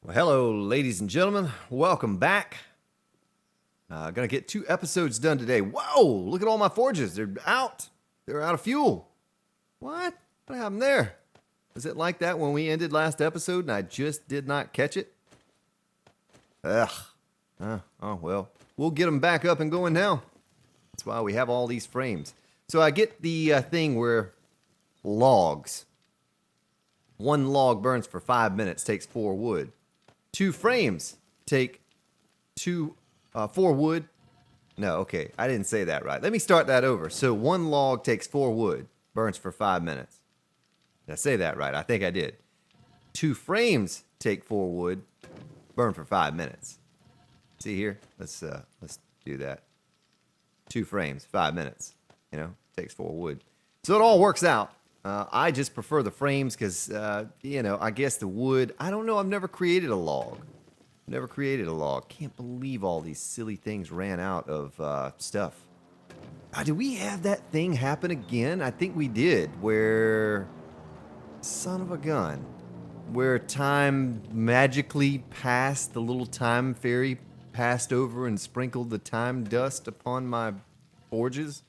Well, hello, ladies and gentlemen. Welcome back. Gonna get 2 episodes done today. Whoa! Look at all my forges. They're out. They're out of fuel. What? What happened there? Was it like that when we ended last episode and I just did not catch it? Ugh. Oh well. We'll get them back up and going now. That's why we have all these frames. So I get the thing where logs. 1 log burns for 5 minutes, takes 4 wood. 2 frames take 4 wood. No, okay, I didn't say that right. Let me start that over. So 1 log takes 4 wood, burns for 5 minutes. Did I say that right? I think I did. 2 frames take 4 wood, burn for 5 minutes. See here? Let's do that. 2 frames, 5 minutes. Takes 4 wood. So it all works out. I just prefer the frames because, I guess the wood, I don't know, I've never created a log. Can't believe all these silly things ran out of stuff. Did we have that thing happen again? I think we did, where, son of a gun, where time magically passed, the little time fairy passed over and sprinkled the time dust upon my forges.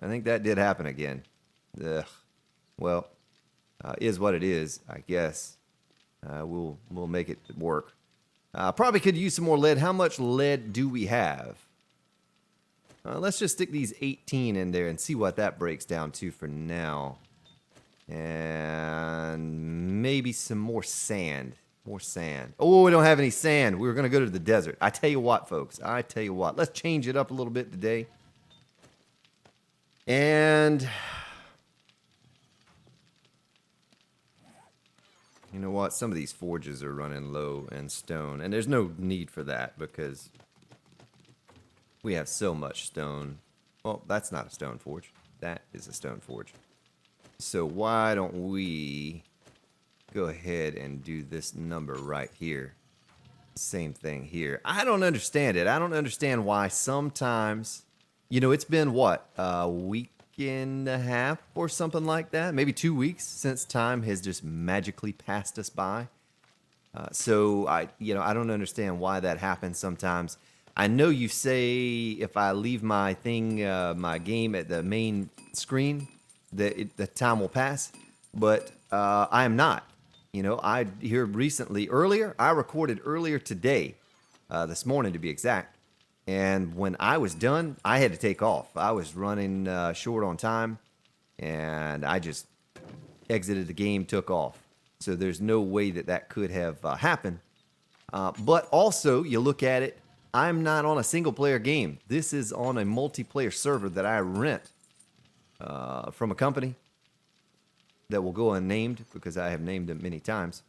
I think that did happen again. Ugh. Well, is what it is, I guess. We'll make it work. Probably could use some more lead. How much lead do we have? Let's just stick these 18 in there and see what that breaks down to for now. And maybe some more sand. Oh, we don't have any sand. We were going to go to the desert. I tell you what, folks. Let's change it up a little bit today. And you know what? Some of these forges are running low in stone. And there's no need for that because we have so much stone. Well, that's not a stone forge. That is a stone forge. So why don't we go ahead and do this number right here? Same thing here. I don't understand it. I don't understand why sometimes, it's been what? A week and a half or something like that, maybe 2 weeks since time has just magically passed us by. So I don't understand why that happens sometimes. I know you say if I leave my thing, my game at the main screen, that the time will pass, but I am not. I here earlier, I recorded earlier today, this morning to be exact. And when I was done, I had to take off. I was running short on time, and I just exited the game, took off. So there's no way that could have happened. But also, you look at it, I'm not on a single-player game. This is on a multiplayer server that I rent from a company that will go unnamed because I have named them many times.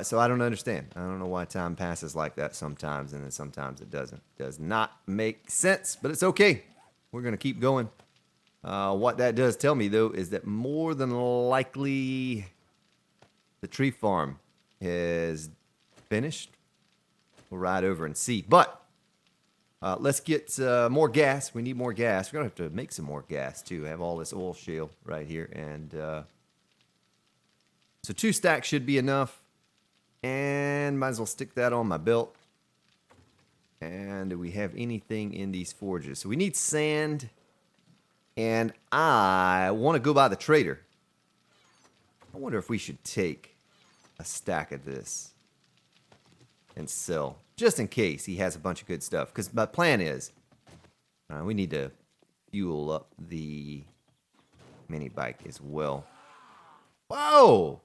So I don't understand. I don't know why time passes like that sometimes, and then sometimes it doesn't. Does not make sense, but it's okay. We're going to keep going. What that does tell me, though, is that more than likely the tree farm is finished. We'll ride over and see. But let's get more gas. We need more gas. We're going to have to make some more gas, too. Have all this oil shale right here. And so 2 stacks should be enough. And might as well stick that on my belt. And do we have anything in these forges? So we need sand. And I want to go by the trader. I wonder if we should take a stack of this and sell. Just in case he has a bunch of good stuff. Because my plan is we need to fuel up the mini bike as well. Whoa!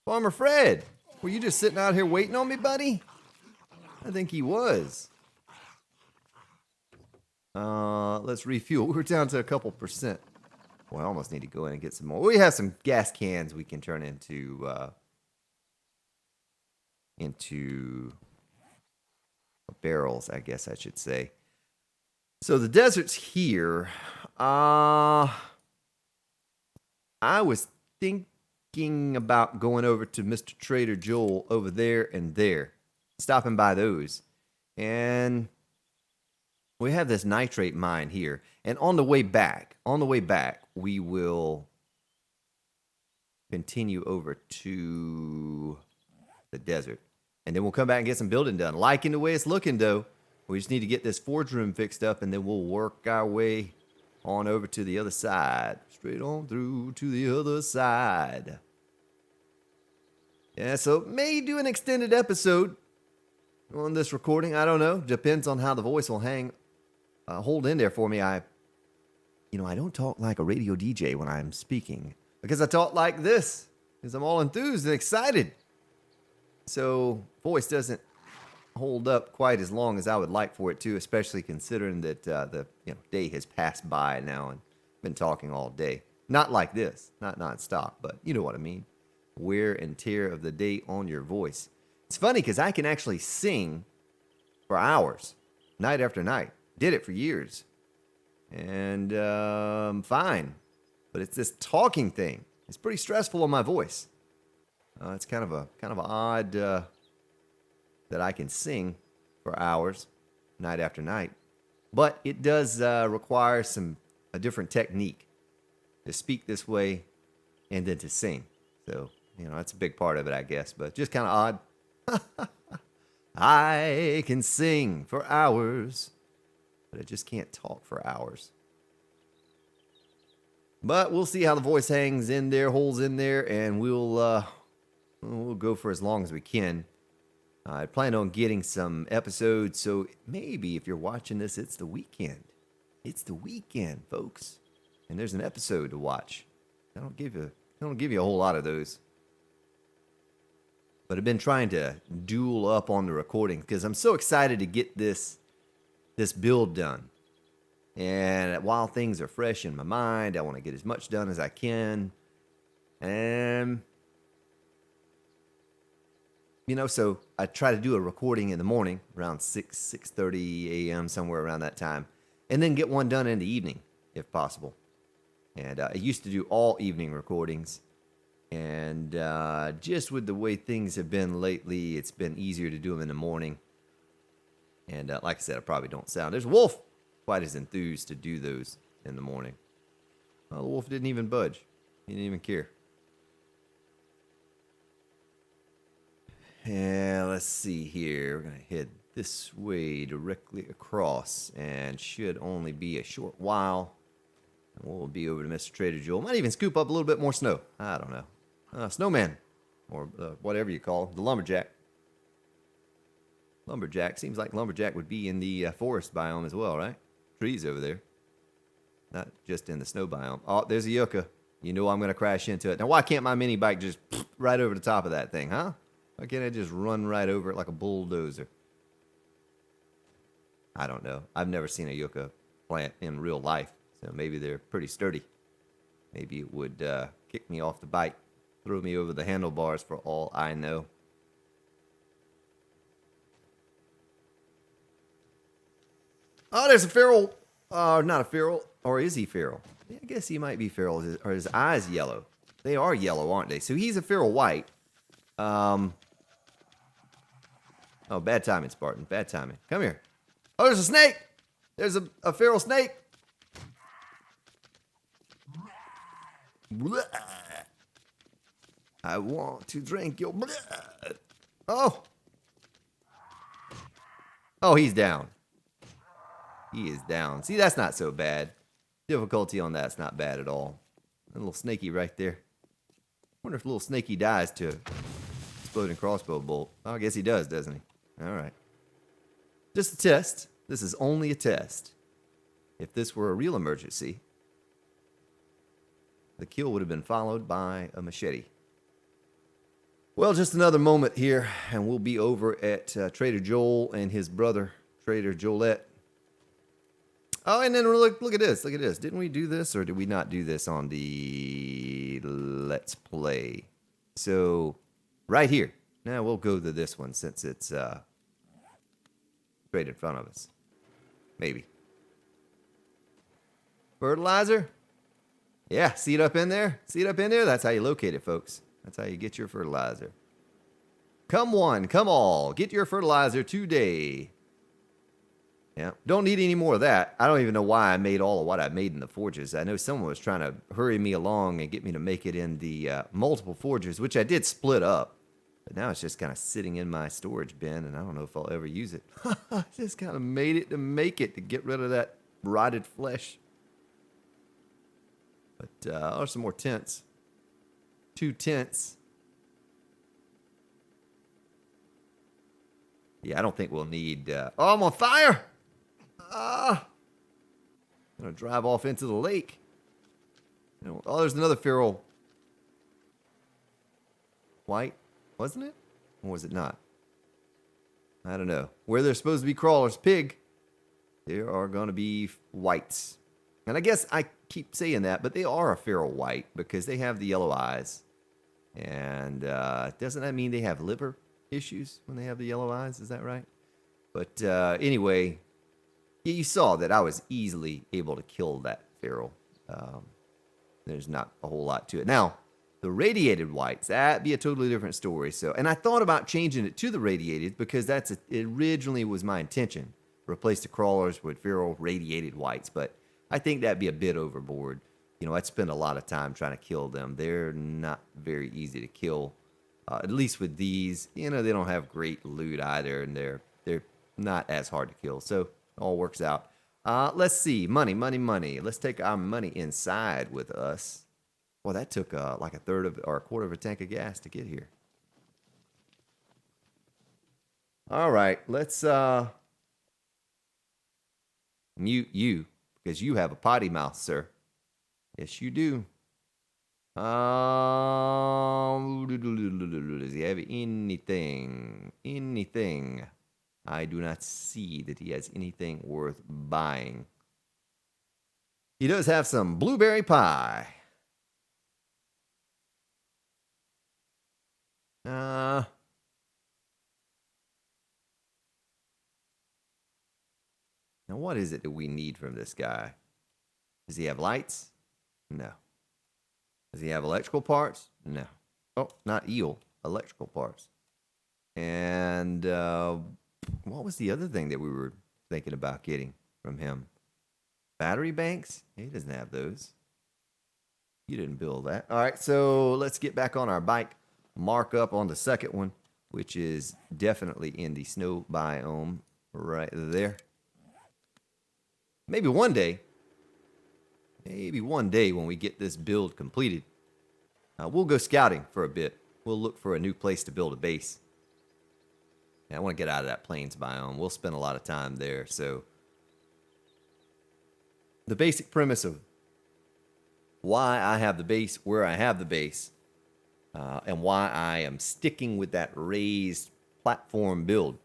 Farmer Fred! Were you just sitting out here waiting on me, buddy? I think he was. Let's refuel. We're down to a couple percent. Well, I almost need to go in and get some more. We have some gas cans we can turn into barrels, I guess I should say. So the desert's here. I was thinking about going over to Mr. Trader Joel over there and there, stopping by those. And we have this nitrate mine here. And on the way back, we will continue over to desert. And then we'll come back and get some building done. Liking the way it's looking, though. We just need to get this forge room fixed up, and then we'll work our way on over to the other side. Straight on through to the other side. Yeah, so may do an extended episode on this recording. I don't know. Depends on how the voice will hold in there for me. I don't talk like a radio DJ when I'm speaking, because I talk like this, because I'm all enthused and excited. So voice doesn't hold up quite as long as I would like for it to, especially considering that the day has passed by now and been talking all day. Not like this, not nonstop, but you know what I mean. Wear and tear of the day on your voice. It's funny because I can actually sing for hours, night after night. Did it for years, and fine. But it's this talking thing. It's pretty stressful on my voice. It's kind of odd that I can sing for hours, night after night. But it does require a different technique to speak this way and then to sing. So, that's a big part of it, I guess. But just kind of odd. I can sing for hours, but I just can't talk for hours. But we'll see how the voice hangs in there, holds in there, and we'll go for as long as we can. I plan on getting some episodes, so maybe if you're watching this, it's the weekend. It's the weekend, folks, and there's an episode to watch. I don't give you a whole lot of those, but I've been trying to duel up on the recording because I'm so excited to get this build done. And while things are fresh in my mind, I want to get as much done as I can. And so I try to do a recording in the morning around 6:30 a.m., somewhere around that time, and then get one done in the evening if possible. And I used to do all evening recordings, and just with the way things have been lately, it's been easier to do them in the morning. And like I said, I probably don't sound. There's a wolf quite as enthused to do those in the morning. Well, the wolf didn't even budge. He didn't even care. And let's see here. We're going to head this way directly across, and should only be a short while. And we'll be over to Mr. Trader Joel. Might even scoop up a little bit more snow. I don't know. Snowman, or whatever you call him, the lumberjack. Lumberjack. Seems like lumberjack would be in the forest biome as well, right? Trees over there. Not just in the snow biome. Oh, there's a yucca. You know I'm going to crash into it. Now, why can't my mini bike just right over the top of that thing, huh? Why can't I just run right over it like a bulldozer? I don't know. I've never seen a yucca plant in real life, so maybe they're pretty sturdy. Maybe it would kick me off the bike, throw me over the handlebars for all I know. Oh, there's a feral. Not a feral. Or is he feral? Yeah, I guess he might be feral. Are his eyes yellow? They are yellow, aren't they? So he's a feral white. Oh, bad timing, Spartan. Bad timing. Come here. Oh, there's a snake. There's a feral snake. I want to drink your blood. Oh. Oh, he's down. He is down. See, that's not so bad. Difficulty on that's not bad at all. A little snaky right there. Wonder if little snaky dies to exploding crossbow bolt. Oh, I guess he does, doesn't he? All right. Just a test. This is only a test. If this were a real emergency, the kill would have been followed by a machete. Well, just another moment here, and we'll be over at Trader Joel and his brother, Trader Joelette. Oh, and then look at this. Look at this. Didn't we do this, or did we not do this on the Let's Play? So, right here. Now, we'll go to this one since it's straight in front of us. Maybe. Fertilizer? Yeah, see it up in there? See it up in there? That's how you locate it, folks. That's how you get your fertilizer. Come one, come all. Get your fertilizer today. Yeah, don't need any more of that. I don't even know why I made all of what I made in the forges. I know someone was trying to hurry me along and get me to make it in the multiple forges, which I did split up. But now it's just kind of sitting in my storage bin, and I don't know if I'll ever use it. Just kind of made it to make it to get rid of that rotted flesh. But there's some more tents. 2 tents. Yeah, I don't think we'll need... oh, I'm on fire! I'm going to drive off into the lake. Oh, there's another feral white, wasn't it? Or was it not? I don't know. Where there's supposed to be crawlers, pig, there are going to be whites. And I guess I keep saying that, but they are a feral white because they have the yellow eyes. And doesn't that mean they have liver issues when they have the yellow eyes? Is that right? But anyway, you saw that I was easily able to kill that feral. There's not a whole lot to it. Now, the radiated whites, that'd be a totally different story. So, and I thought about changing it to the radiated because it originally was my intention. Replace the crawlers with feral radiated whites, but I think that'd be a bit overboard. You know, I'd spend a lot of time trying to kill them. They're not very easy to kill. At least with these, you know, they don't have great loot either, and they're not as hard to kill. So, it all works out. Let's see. Money. Let's take our money inside with us. Well, that took like a third of or a quarter of a tank of gas to get here. All right, let's mute you because you have a potty mouth, sir. Yes, you do. Does he have anything? Anything? I do not see that he has anything worth buying. He does have some blueberry pie. Now what is it that we need from this guy? Does he have lights? No. Does he have electrical parts? No. Oh, not eel. Electrical parts. And what was the other thing that we were thinking about getting from him? Battery banks? He doesn't have those. You didn't build that. All right, so let's get back on our bike. Mark up on the second one, which is definitely in the snow biome right there. Maybe one day when we get this build completed, we'll go scouting for a bit. We'll look for a new place to build a base. Yeah, I want to get out of that plains biome. We'll spend a lot of time there. So the basic premise of why I have the base where I have the base, and why I am sticking with that raised platform build.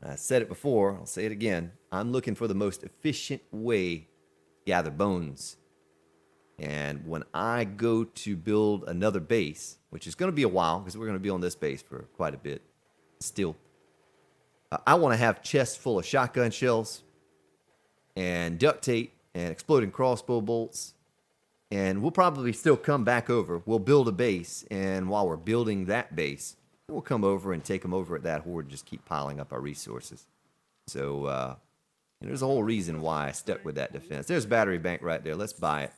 I said it before, I'll say it again. I'm looking for the most efficient way to gather bones. And when I go to build another base, which is going to be a while because we're going to be on this base for quite a bit still, I want to have chests full of shotgun shells and duct tape and exploding crossbow bolts. And we'll probably still come back over. We'll build a base, and while we're building that base, we'll come over and take them over at that horde, just keep piling up our resources. So, there's a whole reason why I stuck with that defense. There's a battery bank right there. Let's buy it.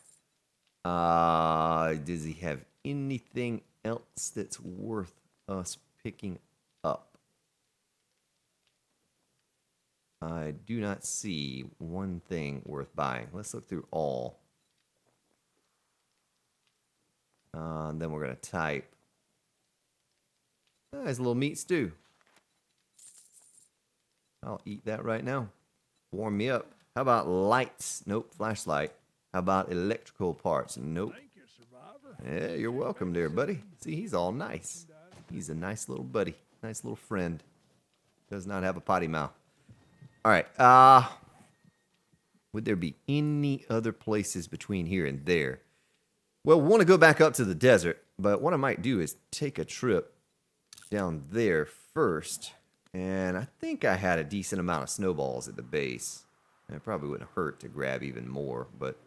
Does he have anything else that's worth us picking up? I do not see one thing worth buying. Let's look through all. And then we're going to type. There's a little meat stew. I'll eat that right now. Warm me up. How about lights? Nope, flashlight. How about electrical parts? Nope. Thank you, survivor. Yeah, you're welcome there, buddy. See, he's all nice. He's a nice little buddy. Nice little friend. Does not have a potty mouth. All right. Would there be any other places between here and there? Well, we want to go back up to the desert, but what I might do is take a trip down there first. And I think I had a decent amount of snowballs at the base. And it probably wouldn't hurt to grab even more, but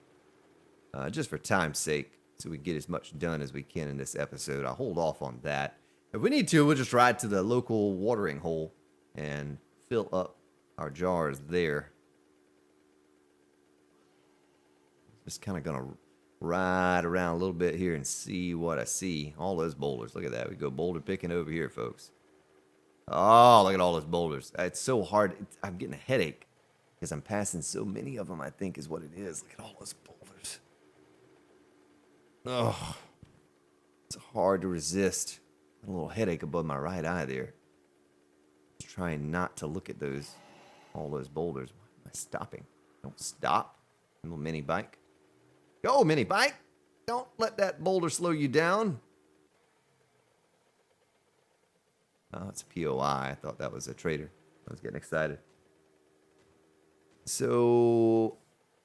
just for time's sake, so we get as much done as we can in this episode, I'll hold off on that. If we need to, we'll just ride to the local watering hole and fill up our jars there. Just kind of going to ride around a little bit here and see what I see. All those boulders. Look at that. We go boulder picking over here, folks. Oh, look at all those boulders. It's so hard. I'm getting a headache because I'm passing so many of them, I think is what it is. Look at all those boulders. Oh, it's hard to resist. A little headache above my right eye there. Just trying not to look at all those boulders. Why am I stopping? Don't stop. Little mini bike. Go, mini bike. Don't let that boulder slow you down. Oh, it's a POI. I thought that was a trader. I was getting excited. So,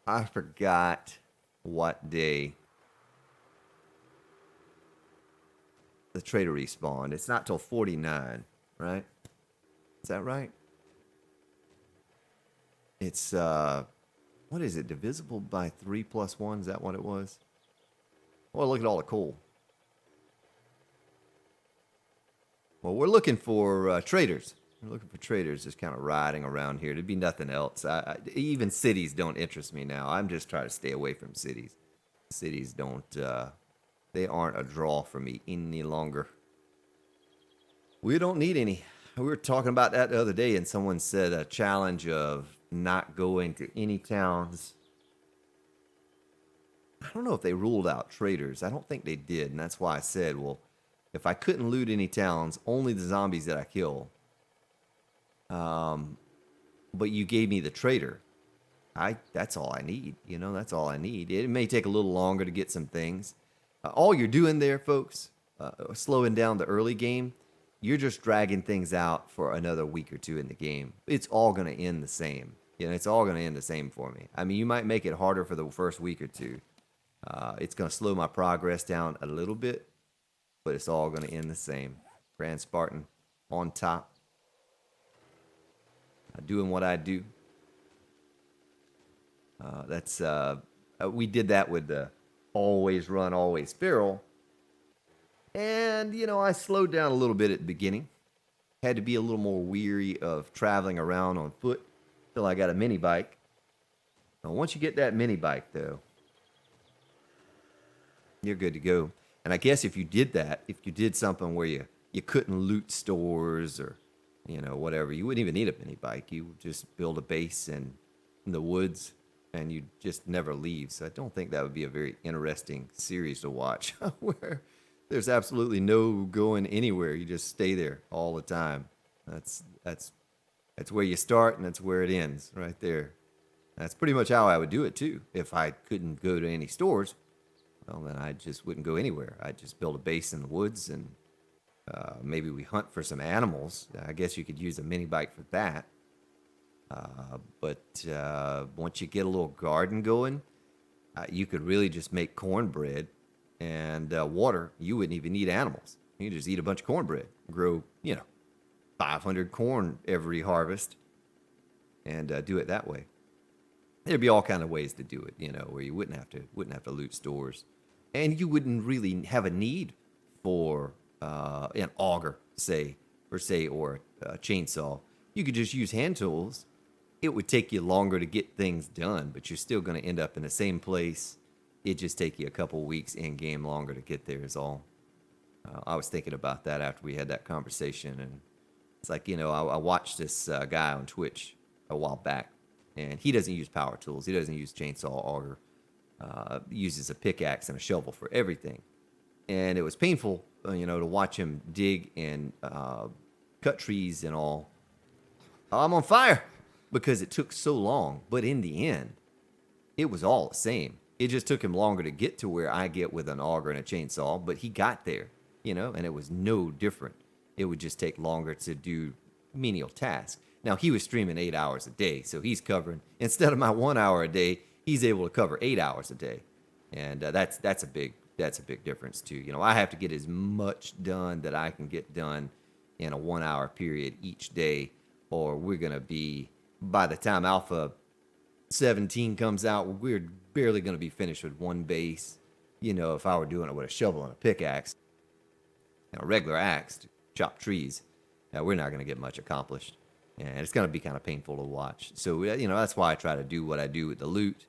I forgot what day the trader respawned. It's not till 49, right? Is that right? It's, what is it? Divisible by 3 plus 1? Is that what it was? Well, look at all the coal. Well, we're looking for traders. We're looking for traders just kind of riding around here. There'd be nothing else. Even cities don't interest me now. I'm just trying to stay away from cities. Cities don't, they aren't a draw for me any longer. We don't need any. We were talking about that the other day, and someone said a challenge of not going to any towns. I don't know if they ruled out traders. I don't think they did, and that's why I said, well, if I couldn't loot any towns, only the zombies that I kill. But you gave me the trader. That's all I need. You know, that's all I need. It may take a little longer to get some things. All you're doing there, folks, slowing down the early game, you're just dragging things out for another week or two in the game. It's all going to end the same. You know, it's all going to end the same for me. I mean, you might make it harder for the first week or two. It's going to slow my progress down a little bit, but it's all going to end the same. Grand Spartan on top. Doing what I do. We did that with the always run, always feral. And, you know, I slowed down a little bit at the beginning. Had to be a little more weary of traveling around on foot till I got a mini bike. Now, once you get that mini bike, though, you're good to go. And I guess if you did that, if you did something where you couldn't loot stores or, you know, whatever, you wouldn't even need a mini bike. You would just build a base in the woods and you'd just never leave. So I don't think that would be a very interesting series to watch where there's absolutely no going anywhere. You just stay there all the time. That's where you start and that's where it ends, right there. That's pretty much how I would do it too. If I couldn't go to any stores, well, then I just wouldn't go anywhere. I'd just build a base in the woods and maybe we hunt for some animals. I guess you could use a mini bike for that. But once you get a little garden going, you could really just make cornbread and water. You wouldn't even need animals. You just eat a bunch of cornbread, grow, 500 corn every harvest, and do it that way. There'd be all kind of ways to do it, where you wouldn't have to loot stores, and you wouldn't really have a need for an auger, or a chainsaw. You could just use hand tools. It would take you longer to get things done, but you're still going to end up in the same place. It just take you a couple weeks in game longer to get there is all. I was thinking about that after we had that conversation, and it's like, I watched this guy on Twitch a while back, and he doesn't use power tools. He doesn't use chainsaw, auger. Uses a pickaxe and a shovel for everything. And it was painful, to watch him dig and cut trees and all. I'm on fire because it took so long. But in the end, it was all the same. It just took him longer to get to where I get with an auger and a chainsaw, but he got there, and it was no different. It would just take longer to do menial tasks. Now, he was streaming 8 hours a day, so he's covering, instead of my 1 hour a day, he's able to cover 8 hours a day. And that's a big difference too. I have to get as much done that I can get done in a 1 hour period each day, or we're going to be, by the time Alpha 17 comes out, we're barely going to be finished with one base. If I were doing it with a shovel and a pickaxe and a regular axe to chop trees, we're not going to get much accomplished. And it's going to be kind of painful to watch. So, that's why I try to do what I do with the loot,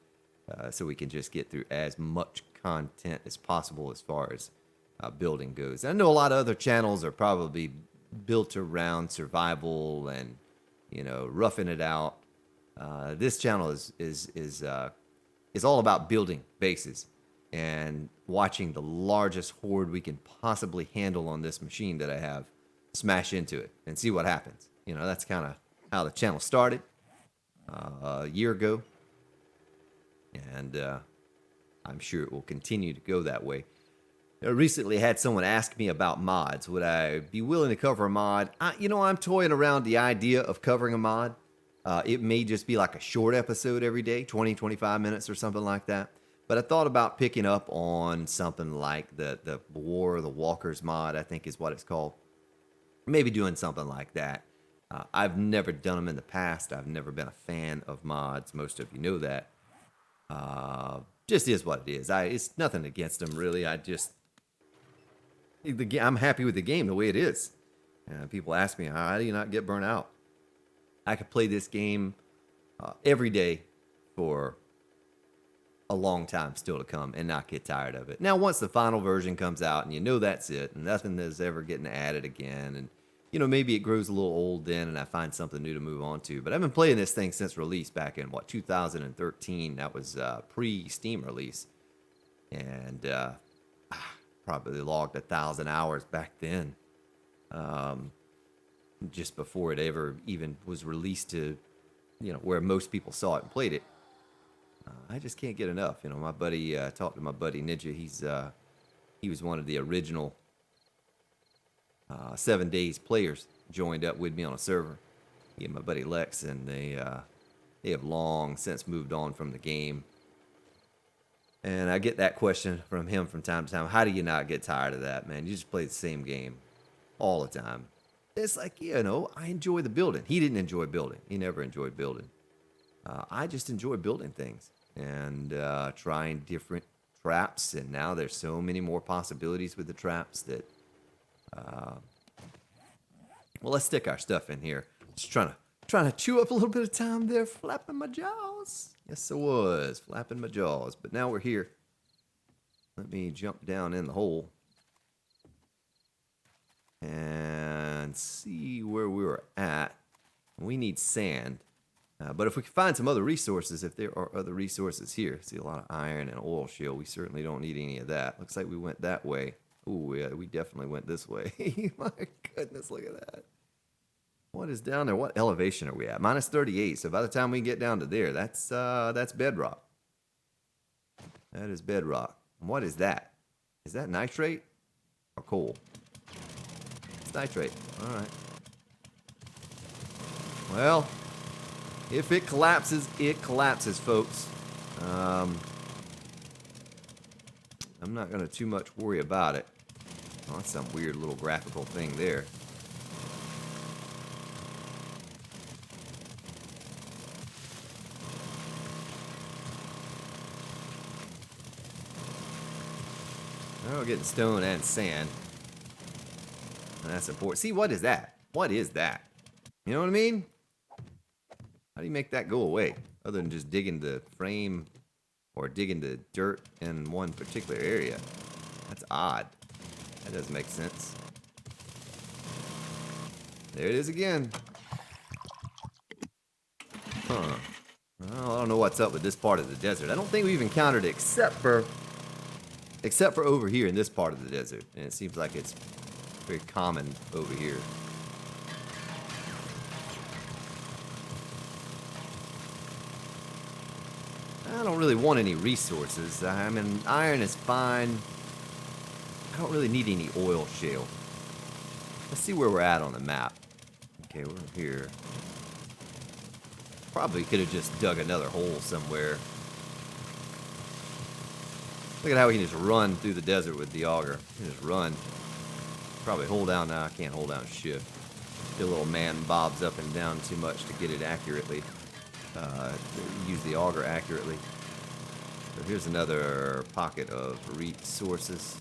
so we can just get through as much content as possible as far as building goes. I know a lot of other channels are probably built around survival and, roughing it out. This channel is all about building bases and watching the largest horde we can possibly handle on this machine that I have smash into it and see what happens. That's kind of how the channel started a year ago, and I'm sure it will continue to go that way. I recently had someone ask me about mods. Would I be willing to cover a mod? I'm toying around the idea of covering a mod. It may just be like a short episode every day, 20, 25 minutes or something like that. But I thought about picking up on something like the War of the Walkers mod, I think is what it's called. Maybe doing something like that. I've never done them in the past. I've never been a fan of mods. Most of you know that. Just is what it is. It's nothing against them, really. I'm happy with the game the way it is. People ask me, how do you not get burnt out? I could play this game every day for a long time still to come and not get tired of it. Now, once the final version comes out and that's it and nothing is ever getting added again, and maybe it grows a little old then and I find something new to move on to. But I've been playing this thing since release back in 2013. That was pre-Steam release, and probably logged 1,000 hours back then, just before it ever even was released to where most people saw it and played it. I just can't get enough. My buddy, talked to my buddy Ninja. He was one of the original 7 Days players, joined up with me on a server. He and my buddy Lex, and they have long since moved on from the game. And I get that question from him from time to time. How do you not get tired of that, man? You just play the same game all the time. It's like, I enjoy the building. He didn't enjoy building. He never enjoyed building. I just enjoy building things and trying different traps. And now there's so many more possibilities with the traps that, let's stick our stuff in here. Just trying to chew up a little bit of time there, flapping my jaws. Yes, I was flapping my jaws. But now we're here. Let me jump down in the hole and see where we were at. We need sand. But if we can find some other resources, if there are other resources here, see a lot of iron and oil shale, we certainly don't need any of that. Looks like we went that way. Ooh, yeah, we definitely went this way. My goodness, look at that. What is down there? What elevation are we at? Minus 38. So by the time we get down to there, that's bedrock. That is bedrock. What is that? Is that nitrate or coal? It's nitrate. All right. Well, if it collapses, folks. I'm not going to too much worry about it. Oh, that's some weird little graphical thing there. Oh, we're getting stone and sand. And that's important. See, what is that? What is that? You know what I mean? How do you make that go away? Other than just digging the frame or digging the dirt in one particular area. That's odd. That doesn't make sense. There it is again. Huh. Well, I don't know what's up with this part of the desert. I don't think we've encountered it except for over here in this part of the desert. And it seems like it's very common over here. I don't really want any resources. I mean, iron is fine. I don't really need any oil shale. Let's see where we're at on the map. Okay, we're here. Probably could have just dug another hole somewhere. Look at how we can just run through the desert with the auger. You just run. Probably hold down now. I can't hold down shift. The little man bobs up and down too much to get it accurately. Use the auger accurately. So here's another pocket of resources.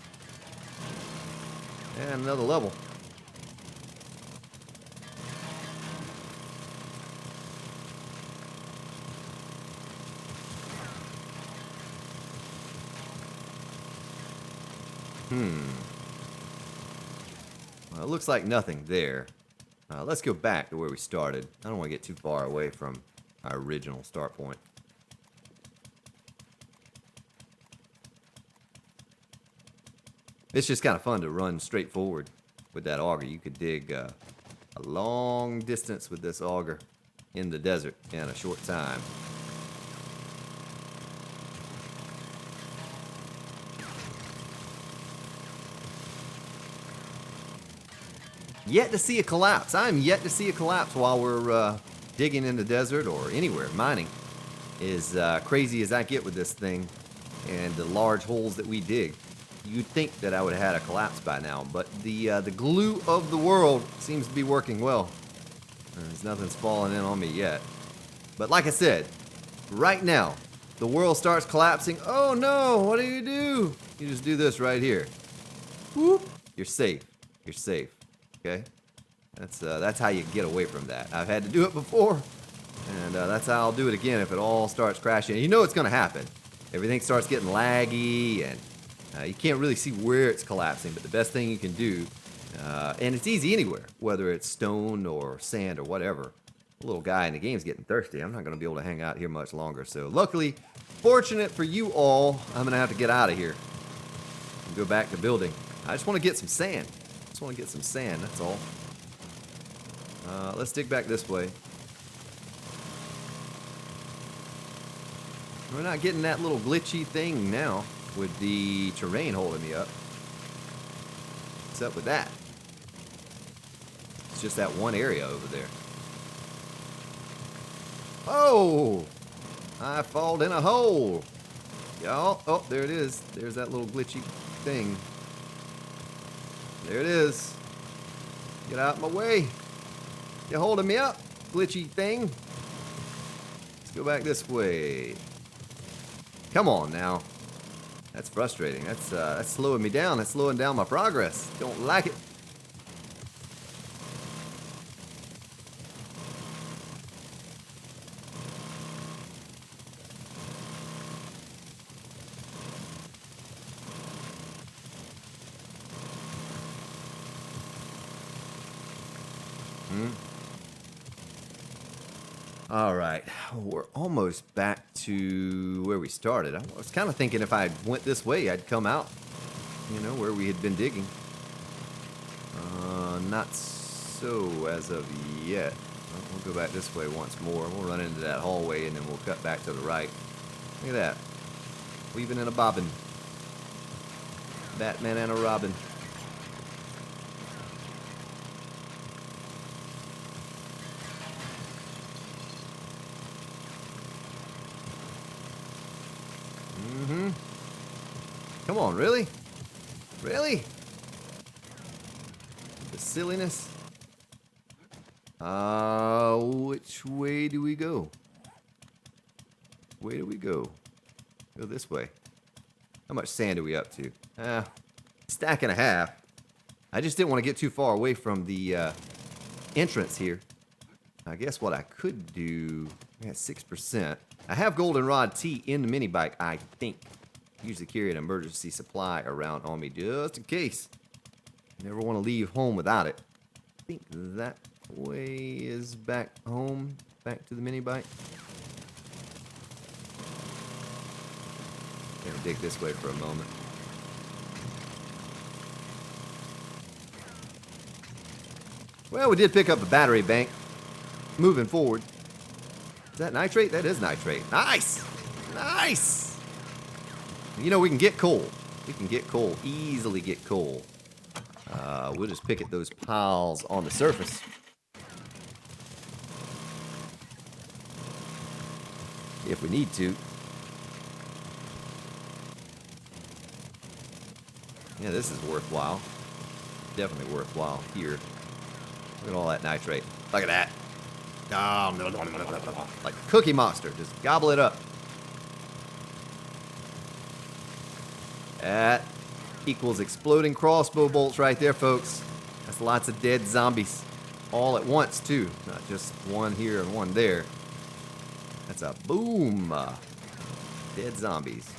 And another level. Well, it looks like nothing there. Let's go back to where we started. I don't want to get too far away from our original start point. It's just kind of fun to run straight forward with that auger. You could dig a long distance with this auger in the desert in a short time. Yet to see a collapse. I'm yet to see a collapse while we're digging in the desert or anywhere mining. As crazy as I get with this thing and the large holes that we dig, you'd think that I would have had a collapse by now, but the glue of the world seems to be working well. There's nothing's falling in on me yet. But like I said, right now, the world starts collapsing. Oh no, what do? You just do this right here. Whoop, you're safe. You're safe. Okay? That's how you get away from that. I've had to do it before, and that's how I'll do it again if it all starts crashing. You know it's going to happen. Everything starts getting laggy, and you can't really see where it's collapsing, but the best thing you can do, and it's easy anywhere, whether it's stone or sand or whatever. The little guy in the game's getting thirsty. I'm not going to be able to hang out here much longer. So luckily, fortunate for you all, I'm going to have to get out of here and go back to building. I just want to get some sand. Just want to get some sand, that's all. Let's dig back this way. We're not getting that little glitchy thing now with the terrain holding me up. What's up with that? It's just that one area over there. Oh! I falled in a hole. Y'all, oh, there it is. There's that little glitchy thing. There it is. Get out of my way. You're holding me up, glitchy thing. Let's go back this way. Come on now. That's frustrating. That's slowing me down. That's slowing down my progress. Don't like it. All right, we're almost back to where we started. I was kind of thinking if I went this way, I'd come out, you know, where we had been digging. Not so as of yet. We'll go back this way once more. We'll run into that hallway and then we'll cut back to the right. Look at that. Weaving in a bobbin. Batman and a Robin. Come on, really? Really? The silliness. Which way do we go? Where do we go? Go this way. How much sand are we up to? Stack and a half. I just didn't want to get too far away from the entrance here. I guess what I could do, I got 6%. I have goldenrod tea in the mini bike, I think. Usually carry an emergency supply around on me just in case. Never want to leave home without it. I think that way is back home, back to the mini bike. Gonna dig this way for a moment. Well, we did pick up a battery bank. Moving forward. Is that nitrate? That is nitrate. Nice! Nice! You know, we can get coal. We can get coal. Easily get coal. We'll just pick at those piles on the surface. If we need to. Yeah, this is worthwhile. Definitely worthwhile here. Look at all that nitrate. Look at that. Oh, like Cookie Monster. Just gobble it up. That equals exploding crossbow bolts right there, folks. That's lots of dead zombies. All at once, too. Not just one here and one there. That's a boom. Dead zombies.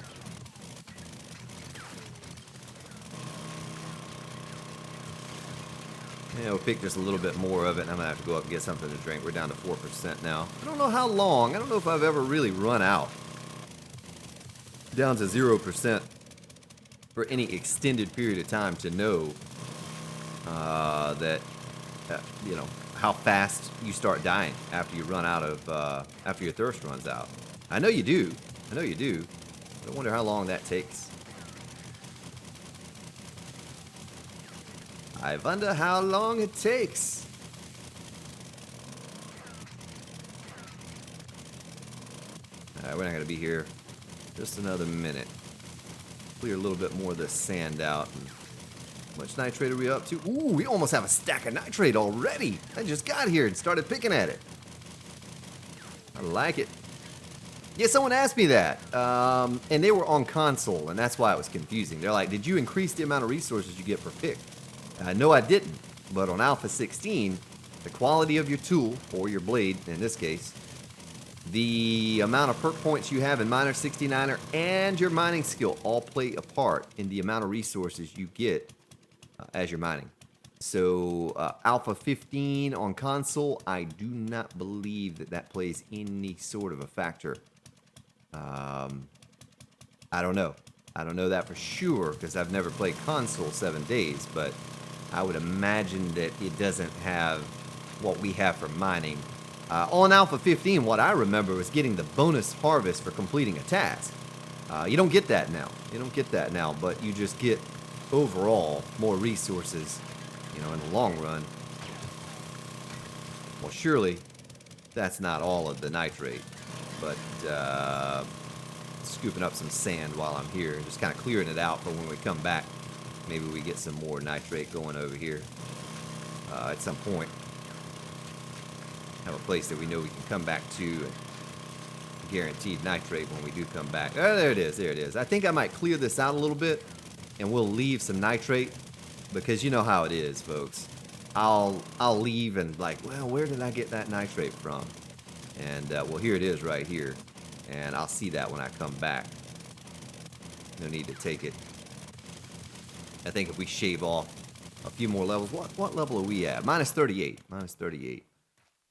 Yeah, we'll pick just a little bit more of it, and I'm gonna have to go up and get something to drink. We're down to 4% now. I don't know how long. I don't know if I've ever really run out. Down to 0% for any extended period of time to know that you know how fast you start dying after you run out of after your thirst runs out. I know you do. I know you do. I wonder how long that takes. I wonder how long it takes. Alright, we're not going to be here just another minute. Clear a little bit more of the sand out. And how much nitrate are we up to? Ooh, we almost have a stack of nitrate already. I just got here and started picking at it. I like it. Yeah, someone asked me that. And they were on console, and that's why it was confusing. They're like, did you increase the amount of resources you get per pick? No, I didn't. But on Alpha 16, the quality of your tool, or your blade in this case, the amount of perk points you have in Miner 69er, and your mining skill all play a part in the amount of resources you get as you're mining. So Alpha 15 on console, I do not believe that plays any sort of a factor. I don't know. I don't know that for sure because I've never played console 7 days, but I would imagine that it doesn't have what we have for mining. On Alpha 15, what I remember was getting the bonus harvest for completing a task. You don't get that now. You don't get that now, but you just get overall more resources, you know, in the long run. Well, surely that's not all of the nitrate, but scooping up some sand while I'm here and just kind of clearing it out for when we come back. Maybe we get some more nitrate going over here at some point. Have a place that we know we can come back to and guaranteed nitrate when we do come back. Oh, there it is. There it is. I think I might clear this out a little bit and we'll leave some nitrate because you know how it is, folks. I'll leave and like, well, where did I get that nitrate from? And well, here it is right here. And I'll see that when I come back. No need to take it. I think if we shave off a few more levels, what level are we at? Minus 38. Minus 38.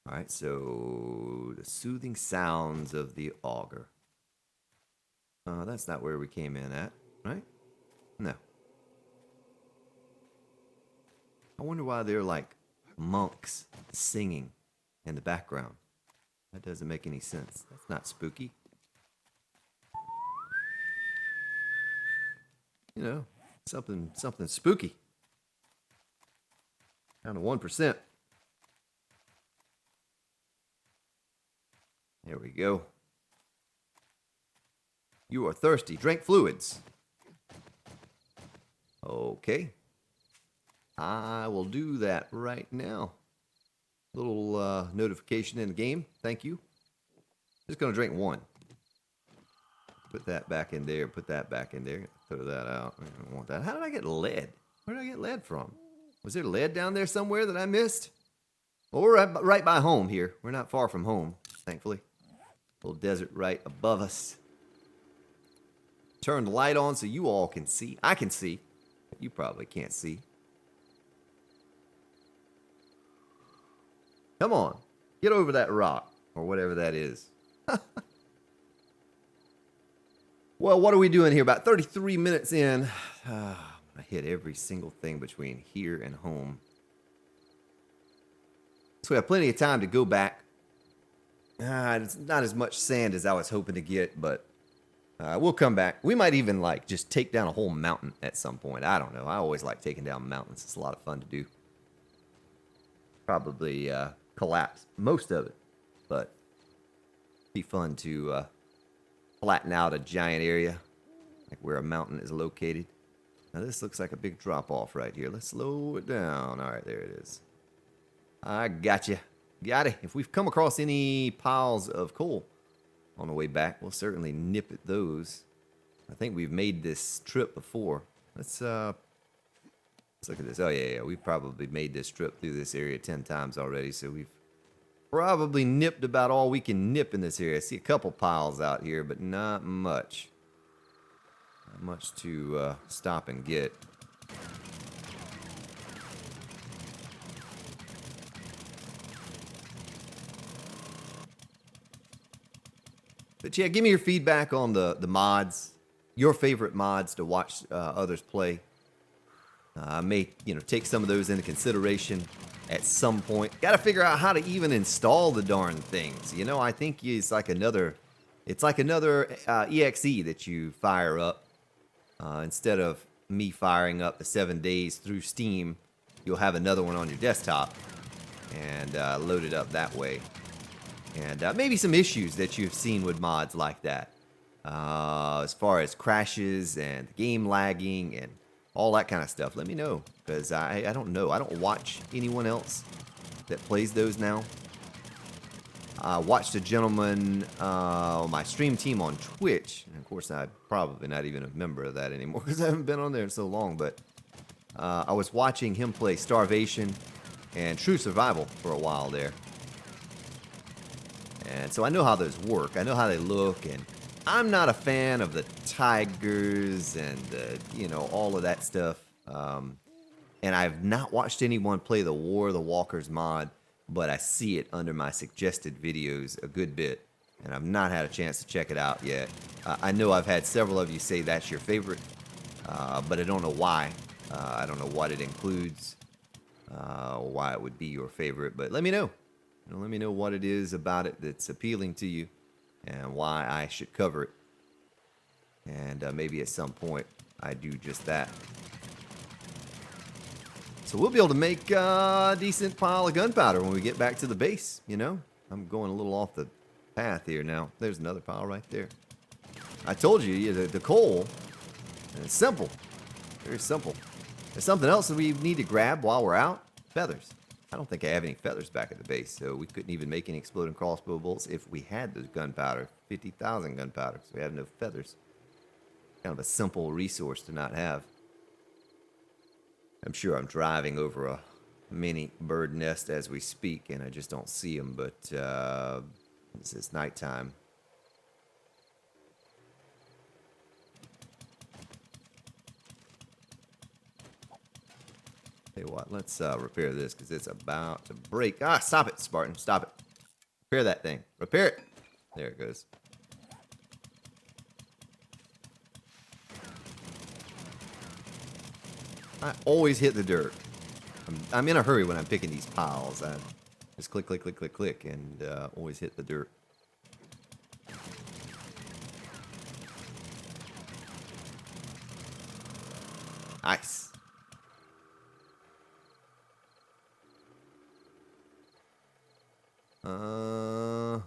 All right, so the soothing sounds of the auger. That's not where we came in at, right? No. I wonder why they're like monks singing in the background. That doesn't make any sense. That's not spooky. You know, something spooky. Down to 1%. There we go. You are thirsty. Drink fluids. Okay. I will do that right now. Little notification in the game. Thank you. Just going to drink one. Put that back in there. Put that back in there. Throw that out. I don't want that. How did I get lead? Where did I get lead from? Was there lead down there somewhere that I missed? Well, we're right by home here. We're not far from home, thankfully. Little desert right above us. Turn the light on so you all can see. I can see. You probably can't see. Come on. Get over that rock. Or whatever that is. Well, what are we doing here? About 33 minutes in. I hit every single thing between here and home. So we have plenty of time to go back. It's not as much sand as I was hoping to get, but we'll come back. We might even like just take down a whole mountain at some point. I don't know. I always like taking down mountains. It's a lot of fun to do. Probably collapse most of it, but be fun to flatten out a giant area like where a mountain is located. Now this looks like a big drop off right here. Let's slow it down. All right, there it is. I got you. Got it. If we've come across any piles of coal on the way back, we'll certainly nip at those. I think we've made this trip before. Let's look at this. Oh yeah, we've probably made this trip through this area 10 times already, so we've probably nipped about all we can nip in this area. I see a couple piles out here, but not much. Not much to stop and get. But yeah, give me your feedback on the mods, your favorite mods to watch others play. I may, take some of those into consideration at some point. Got to figure out how to even install the darn things. I think it's like another EXE that you fire up. Instead of me firing up the 7 days through Steam, you'll have another one on your desktop and load it up that way. And maybe some issues that you've seen with mods like that. As far as crashes and game lagging and all that kind of stuff, let me know. Because I don't know. I don't watch anyone else that plays those now. I watched a gentleman on my stream team on Twitch. And of course, I'm probably not even a member of that anymore because I haven't been on there in so long. But I was watching him play Starvation and True Survival for a while there. And so I know how those work. I know how they look. And I'm not a fan of the tigers and, all of that stuff. And I've not watched anyone play the War of the Walkers mod, but I see it under my suggested videos a good bit. And I've not had a chance to check it out yet. I know I've had several of you say that's your favorite, but I don't know why. I don't know what it includes, or why it would be your favorite. But let me know. Let me know what it is about it that's appealing to you and why I should cover it. And maybe at some point I do just that. So we'll be able to make a decent pile of gunpowder when we get back to the base, I'm going a little off the path here now. There's another pile right there. I told you, the coal, it's simple. Very simple. There's something else that we need to grab while we're out. Feathers. I don't think I have any feathers back at the base, so we couldn't even make any exploding crossbow bolts if we had those gunpowder. 50,000 gunpowder, so we have no feathers. Kind of a simple resource to not have. I'm sure I'm driving over a mini bird nest as we speak, and I just don't see them, but it's nighttime. Tell you what, let's repair this because it's about to break. Ah, stop it, Spartan. Stop it. Repair that thing. Repair it. There it goes. I always hit the dirt. I'm in a hurry when I'm picking these piles. I just click, click, click, click, click, and always hit the dirt. Nice. The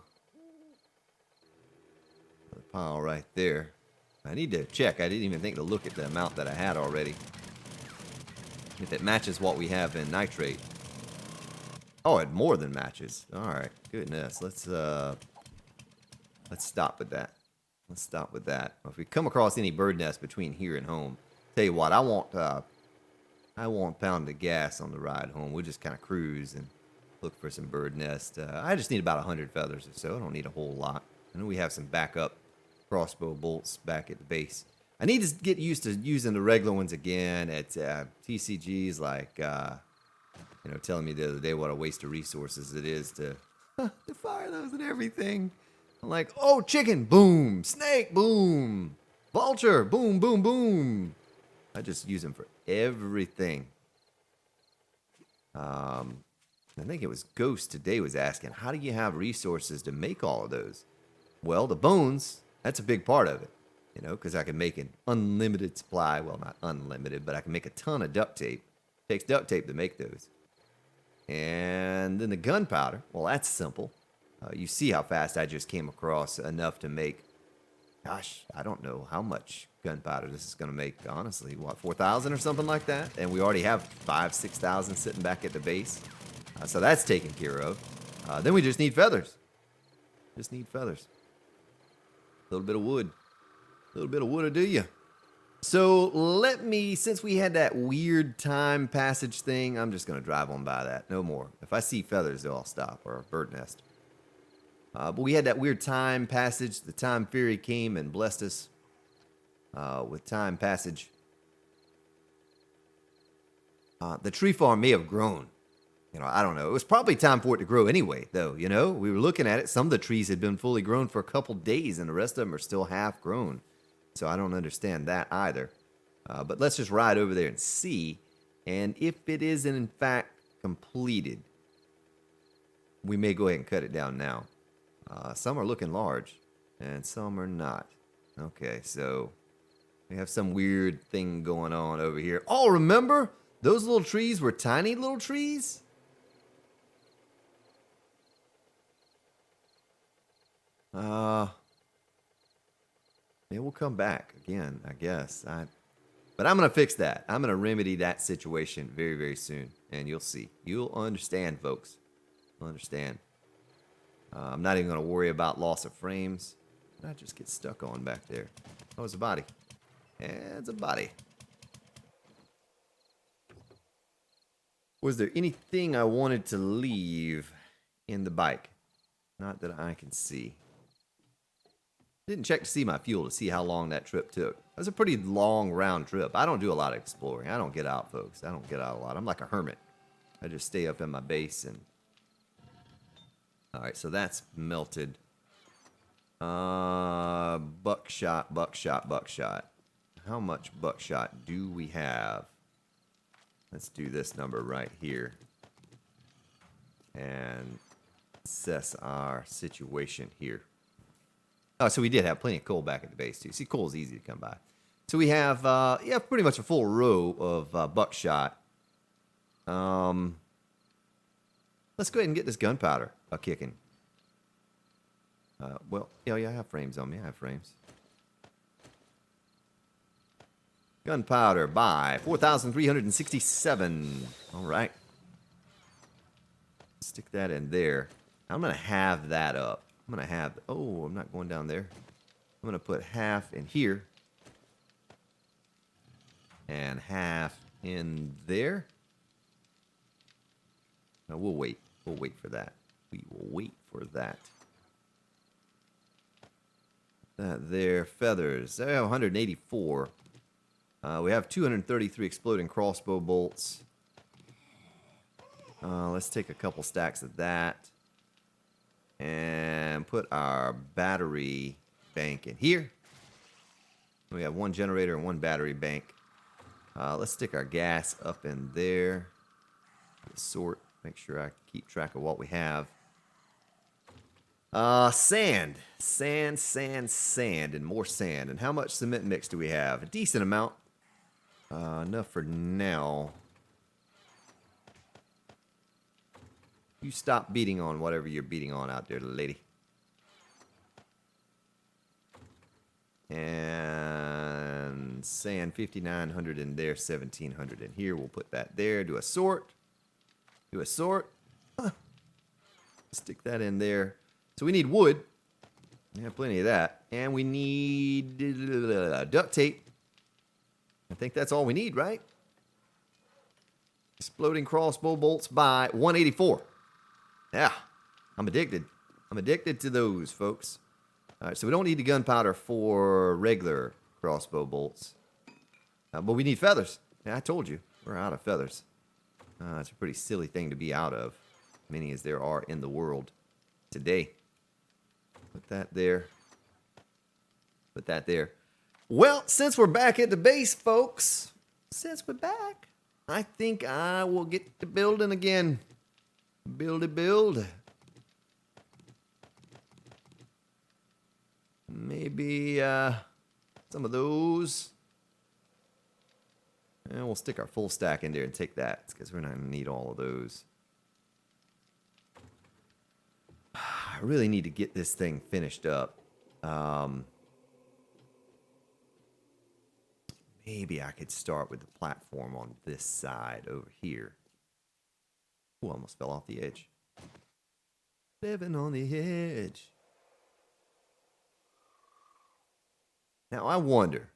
pile right there. I need to check. I didn't even think to look at the amount that I had already. If it matches what we have in nitrate. Oh, it more than matches. Alright, goodness. Let's stop with that. Let's stop with that. If we come across any bird nest between here and home, tell you what, I won't pound of gas on the ride home. We'll just kind of cruise and look for some bird nest. I just need about 100 feathers or so. I don't need a whole lot. I know we have some backup crossbow bolts back at the base. I need to get used to using the regular ones again at TCGs, like, telling me the other day what a waste of resources it is to fire those and everything. I'm like, oh, chicken, boom, snake, boom, vulture, boom, boom, boom. I just use them for everything. I think it was Ghost today was asking, how do you have resources to make all of those? Well, the bones, that's a big part of it. Because I can make an unlimited supply. Well, not unlimited, but I can make a ton of duct tape. It takes duct tape to make those. And then the gunpowder, well, that's simple. You see how fast I just came across enough to make, gosh, I don't know how much gunpowder this is going to make, honestly. What, 4,000 or something like that? And we already have 5,000, 6,000 sitting back at the base. So that's taken care of. Then we just need feathers. Just need feathers. A little bit of wood. A little bit of wood will do you. So let me, since we had that weird time passage thing, I'm just going to drive on by that. No more. If I see feathers, they'll all stop, or a bird nest. But we had that weird time passage. The time fairy came and blessed us with time passage. The tree farm may have grown. I don't know. It was probably time for it to grow anyway, though. We were looking at it. Some of the trees had been fully grown for a couple days, and the rest of them are still half grown. So I don't understand that either. But let's just ride over there and see. And if it is in fact completed, we may go ahead and cut it down now. Some are looking large, and some are not. Okay, so we have some weird thing going on over here. Oh, remember? Those little trees were tiny little trees? It will come back again, I guess. But I'm going to fix that. I'm going to remedy that situation very, very soon. And you'll see. You'll understand, folks. You'll understand. I'm not even going to worry about loss of frames. I just get stuck on back there. Oh, it's a body. It's a body. Was there anything I wanted to leave in the bike? Not that I can see. Didn't check to see my fuel to see how long that trip took. That was a pretty long round trip. I don't do a lot of exploring. I don't get out, folks. I don't get out a lot. I'm like a hermit. I just stay up in my base and... Alright, so that's melted. Buckshot, buckshot, buckshot. How much buckshot do we have? Let's do this number right here. And assess our situation here. Oh, so we did have plenty of coal back at the base, too. See, coal is easy to come by. So we have, pretty much a full row of buckshot. Let's go ahead and get this gunpowder kicking. Yeah, I have frames on me. I have frames. Gunpowder by 4,367. All right. Stick that in there. I'm going to have that up. I'm going to have... Oh, I'm not going down there. I'm going to put half in here. And half in there. No, we'll wait. We'll wait for that. We will wait for that. That there. Feathers. I have 184. We have 233 exploding crossbow bolts. Let's take a couple stacks of that. And put our battery bank in here. We have one generator and one battery bank. Let's stick our gas up in there. Sort. Make sure I keep track of what we have. Sand. Sand, and more sand. And how much cement mix do we have? A decent amount. Enough for now. You stop beating on whatever you're beating on out there, lady. And sand 5,900 in there, 1,700 in here. We'll put that there. Do a sort. Do a sort. Stick that in there. So we need wood. We have plenty of that. And we need duct tape. I think that's all we need, right? Exploding crossbow bolts by 184. Yeah, I'm addicted. I'm addicted to those, folks. All right, so we don't need the gunpowder for regular crossbow bolts. But we need feathers. Yeah, I told you. We're out of feathers. It's a pretty silly thing to be out of. Many as there are in the world today. Put that there. Put that there. Well, since we're back at the base, folks. Since we're back, I think I will get to building again. Build. Maybe some of those. And we'll stick our full stack in there and take that, because we're not going to need all of those. I really need to get this thing finished up. Maybe I could start with the platform on this side over here. Ooh, almost fell off the edge. Living on the edge. Now, I wonder,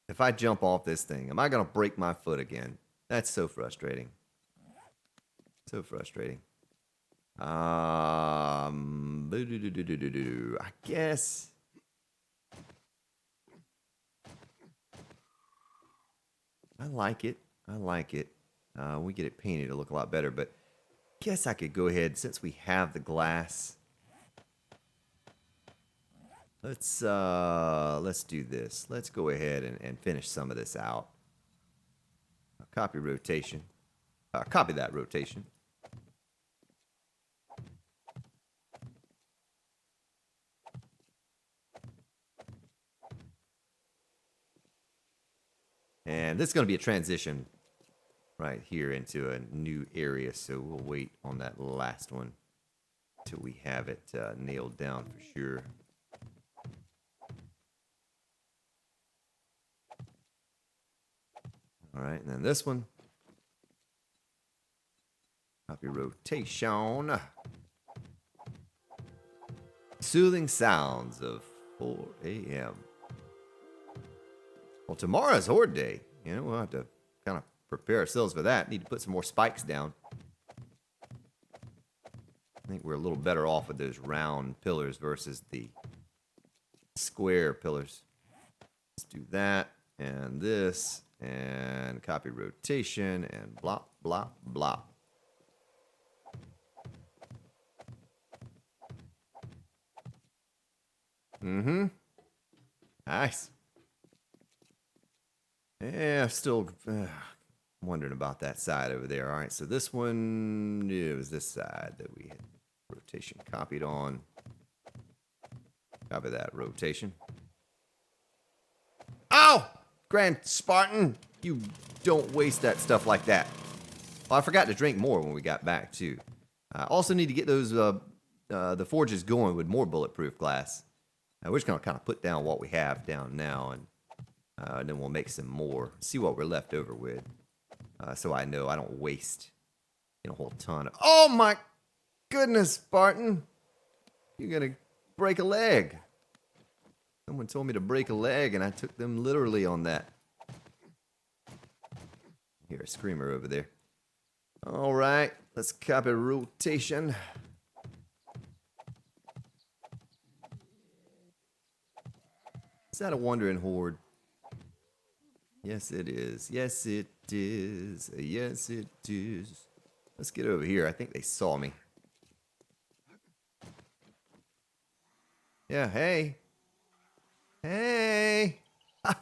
if I jump off this thing, am I going to break my foot again? That's so frustrating. So frustrating. I guess... I like it. We get it painted to look a lot better, but Guess I could go ahead since we have the glass. Let's do this. Let's go ahead and finish some of this out. Copy rotation. Copy that rotation. And this is going to be a transition right here into a new area, so we'll wait on that last one till we have it nailed down for sure. All right, and then this one. Copy rotation. Soothing sounds of 4 a.m. Well, tomorrow's Horde Day. You know, we'll have to kind of prepare ourselves for that. Need to put some more spikes down. I think we're a little better off with those round pillars versus the square pillars. Let's do that and this and copy rotation and blop, blop, blop. Mm-hmm. Nice. Yeah, I'm still wondering about that side over there. All right, so this one, it was this side that we had rotation copied on. Copy that rotation. Ow! Grand Spartan, you don't waste that stuff like that. Oh, I forgot to drink more when we got back, too. I also need to get those the forges going with more bulletproof glass. We're just going to kind of put down what we have down now, and then we'll make some more. See what we're left over with. So I know I don't waste a whole ton of... Oh, my goodness, Spartan. You're going to break a leg. Someone told me to break a leg, and I took them literally on that. Hear a screamer over there. All right, let's copy rotation. Is that a wandering horde? Yes, it is. Yes, it is. Yes, it is. Let's get over here. I think they saw me. Yeah, hey. Hey. I'm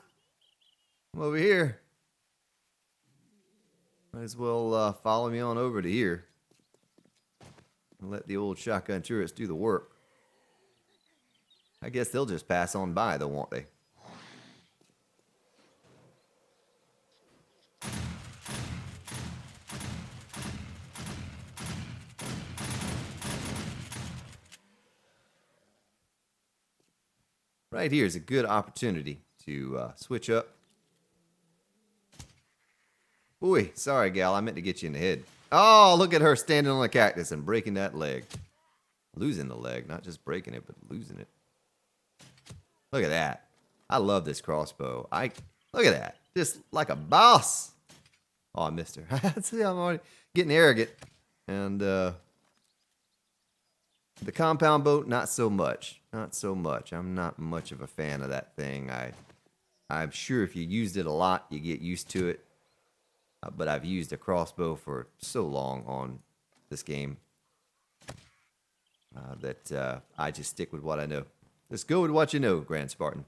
over here. Might as well follow me on over to here. And let the old shotgun turrets do the work. I guess they'll just pass on by, though, won't they? Right here is a good opportunity to switch up. Ooh, sorry, gal. I meant to get you in the head. Oh, look at her standing on the cactus and breaking that leg. Losing the leg. Not just breaking it, but losing it. Look at that. I love this crossbow. Look at that. Just like a boss. Oh, I missed her. See, I'm already getting arrogant. And the compound boat, not so much. Not so much. I'm not much of a fan of that thing. I'm sure if you used it a lot, you get used to it. But I've used a crossbow for so long on this game that I just stick with what I know. Just go with what you know, Grand Spartan.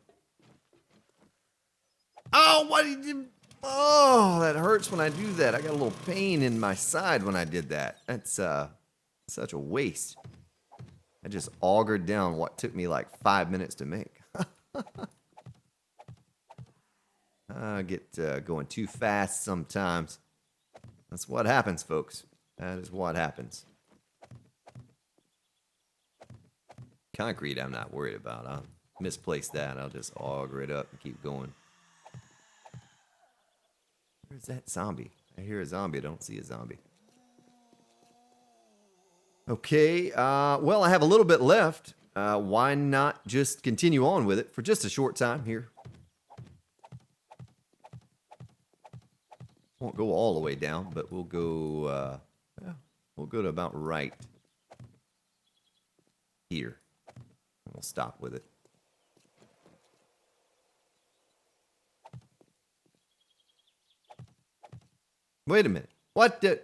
Oh, what did you... Oh, that hurts when I do that. I got a little pain in my side when I did that. That's such a waste. I just augured down what took me like 5 minutes to make. I get going too fast sometimes. That's what happens, folks. That is what happens. Concrete, I'm not worried about. I'll misplace that. I'll just auger it up and keep going. Where's that zombie? I hear a zombie. I don't see a zombie. Okay, well, I have a little bit left. Why not just continue on with it for just a short time here? Won't go all the way down, but we'll go to about right here. We'll stop with it. Wait a minute. What the...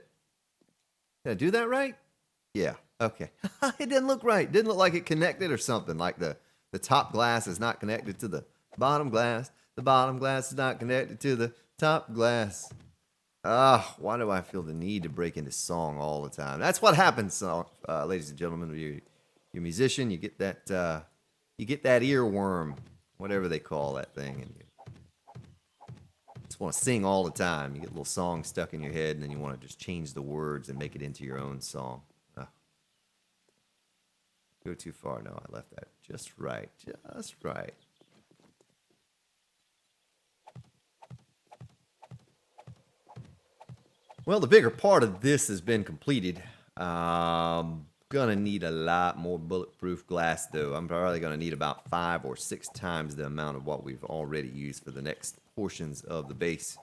Did I do that right? Yeah. Okay. It didn't look right. Didn't look like it connected or something. Like the top glass is not connected to the bottom glass. The bottom glass is not connected to the top glass. Ah, why do I feel the need to break into song all the time? That's what happens, ladies and gentlemen. When you're a musician, you get that earworm, whatever they call that thing, and you just want to sing all the time. You get a little song stuck in your head, and then you want to just change the words and make it into your own song. Go too far. No, I left that just right. Just right. Well, the bigger part of this has been completed. Gonna need a lot more bulletproof glass, though. I'm probably gonna need about 5 or 6 times the amount of what we've already used for the next portions of the base.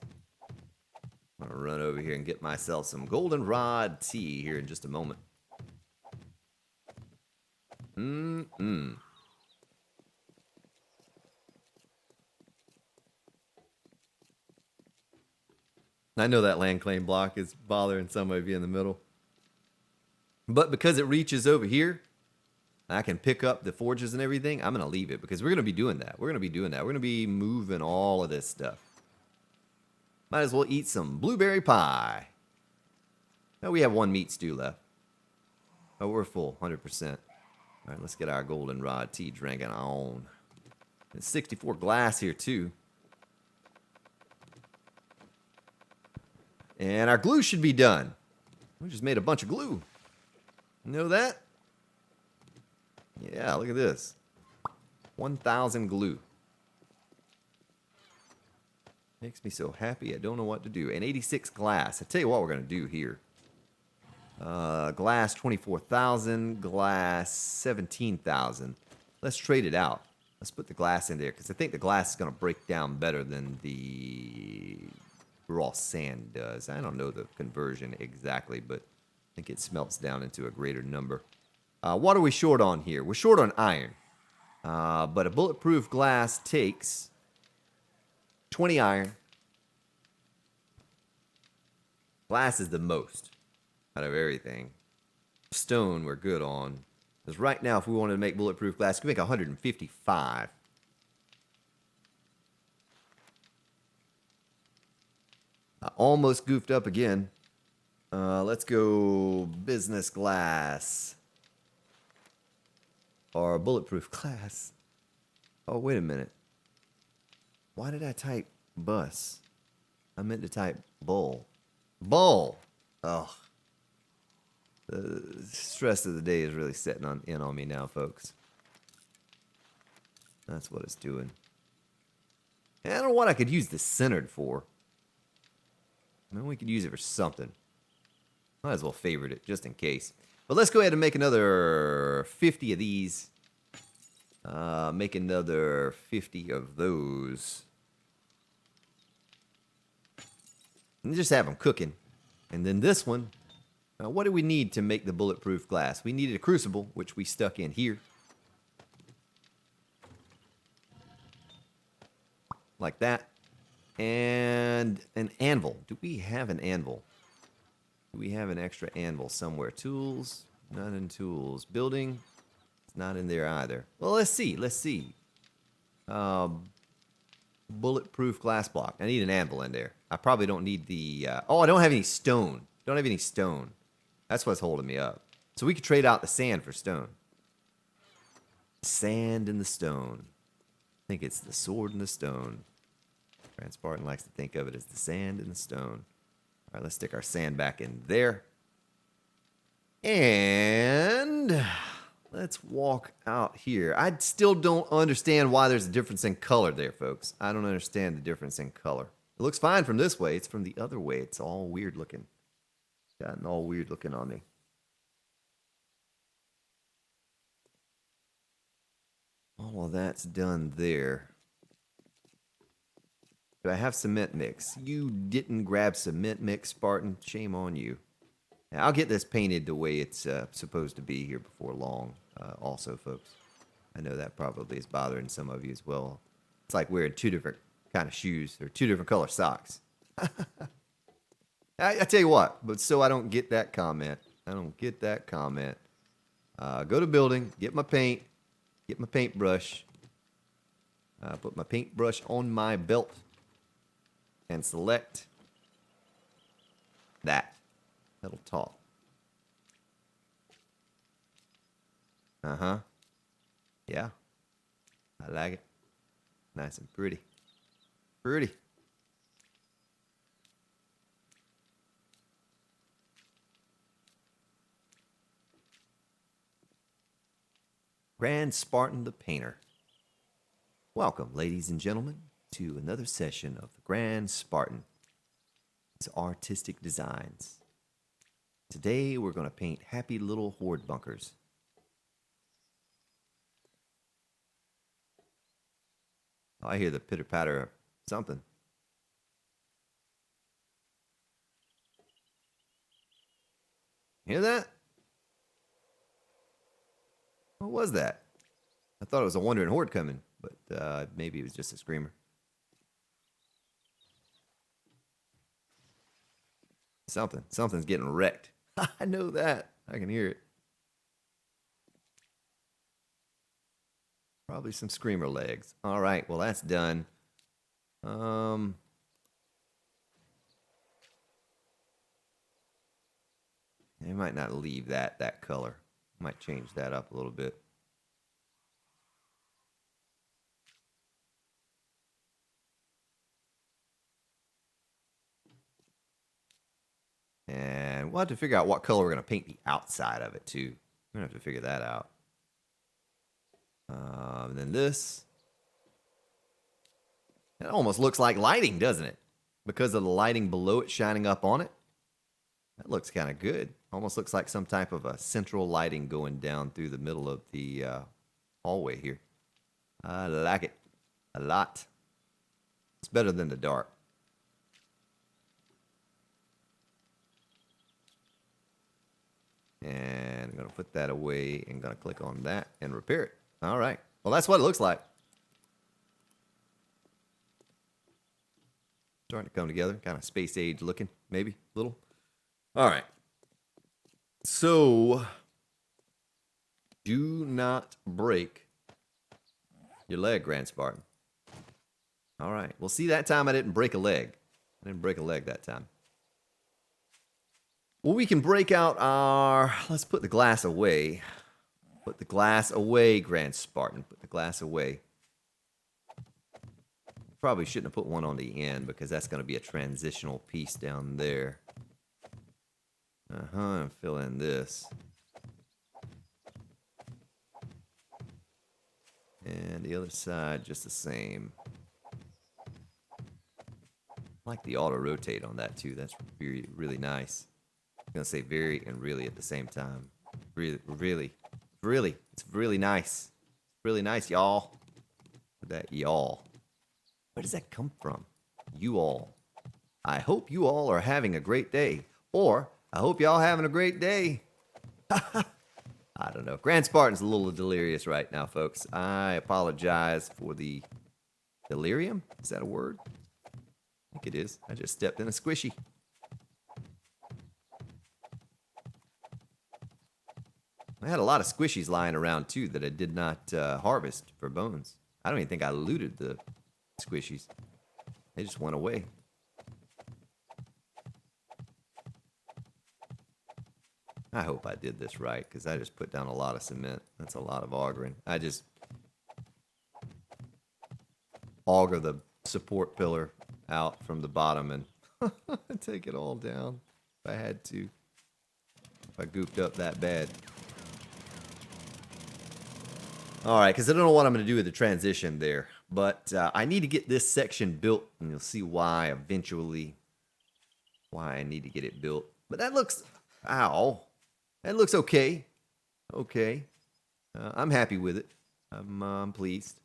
I'm gonna run over here and get myself some goldenrod tea here in just a moment. I know that land claim block is bothering some of you in the middle. But because it reaches over here, I can pick up the forges and everything. I'm going to leave it because we're going to be doing that. We're going to be moving all of this stuff. Might as well eat some blueberry pie. Now we have 1 meat stew left. Oh, we're full, 100%. All right, let's get our goldenrod tea drinking on. There's 64 glass here, too. And our glue should be done. We just made a bunch of glue. You know that? Yeah, look at this. 1,000 glue. Makes me so happy I don't know what to do. And 86 glass. I tell you what we're going to do here. Glass 24,000. Glass 17,000. Let's trade it out. Let's put the glass in there because I think the glass is going to break down better than the raw sand does. I don't know the conversion exactly, but I think it smelts down into a greater number. What are we short on here? We're short on iron. But a bulletproof glass takes 20 iron. Glass is the most out of everything. Stone we're good on. Because right now, if we wanted to make bulletproof glass, we could make 155. I almost goofed up again. Let's go business glass. Or bulletproof glass. Oh, wait a minute. Why did I type bus? I meant to type bull. Bull! Oh. The stress of the day is really setting in on me now, folks. That's what it's doing. And I don't know what I could use this centered for. I mean, we could use it for something. Might as well favorite it, just in case. But let's go ahead and make another 50 of these. Make another 50 of those. And just have them cooking. And then this one. Now, what do we need to make the bulletproof glass? We needed a crucible, which we stuck in here. Like that. And an anvil. Do we have an anvil? Do we have an extra anvil somewhere? Tools? Not in tools. Building? It's not in there either. Well, let's see. Let's see. Bulletproof glass block. I need an anvil in there. I probably don't need the... oh, I don't have any stone. Don't have any stone. That's what's holding me up. So we could trade out the sand for stone. Sand and the stone. I think it's the sword and the stone. Spartan likes to think of it as the sand and the stone. All right, let's stick our sand back in there. And let's walk out here. I still don't understand why there's a difference in color there, folks. I don't understand the difference in color. It looks fine from this way. It's from the other way. It's all weird looking. It's gotten all weird looking on me. All of that's done there. Do I have cement mix? You didn't grab cement mix, Spartan. Shame on you. Now, I'll get this painted the way it's supposed to be here before long. Also, folks, I know that probably is bothering some of you as well. It's like wearing 2 different kind of shoes or 2 different color socks. I tell you what, but so I don't get that comment, I don't get that comment. Go to building, get my paint, get my paintbrush, put my paintbrush on my belt, and select that. That'll talk. Uh-huh. Yeah. I like it. Nice and pretty. Pretty. Grand Spartan the Painter. Welcome, ladies and gentlemen, to another session of the Grand Spartan. It's artistic designs. Today we're going to paint happy little horde bunkers. Oh, I hear the pitter-patter of something. Hear that? What was that? I thought it was a wandering horde coming, but maybe it was just a screamer. Something's getting wrecked. I know that. I can hear it. Probably some screamer legs. All right, well that's done. I might not leave that color. Might change that up a little bit. And we'll have to figure out what color we're going to paint the outside of it, too. We're going to have to figure that out. And then this. It almost looks like lighting, doesn't it? Because of the lighting below it shining up on it. That looks kind of good. Almost looks like some type of a central lighting going down through the middle of the hallway here. I like it a lot. It's better than the dark. And I'm going to put that away and going to click on that and repair it. All right. Well, that's what it looks like. Starting to come together. Kind of space age looking, maybe a little. All right. So, do not break your leg, Grand Spartan. All right. Well, see, that time I didn't break a leg. I didn't break a leg that time. Well, we can break out our... Let's put the glass away. Put the glass away, Grand Spartan. Put the glass away. Probably shouldn't have put one on the end because that's going to be a transitional piece down there. And fill in this. And the other side, just the same. I like the auto rotate on that too. That's really, really nice. I'm going to say very and really at the same time. Really, it's really nice. Really nice, y'all. That y'all. Where does that come from? You all. I hope you all are having a great day. Or, I hope y'all having a great day. I don't know. Grand Spartan's a little delirious right now, folks. I apologize for the delirium. Is that a word? I think it is. I just stepped in a squishy. I had a lot of squishies lying around, too, that I did not harvest for bones. I don't even think I looted the squishies. They just went away. I hope I did this right, because I just put down a lot of cement. That's a lot of augering. I just auger the support pillar out from the bottom and take it all down if I had to. If I goofed up that bad. All right, because I don't know what I'm going to do with the transition there. But I need to get this section built, and you'll see why eventually. Why I need to get it built. But that looks... Ow. That looks okay. Okay. I'm happy with it. I'm pleased.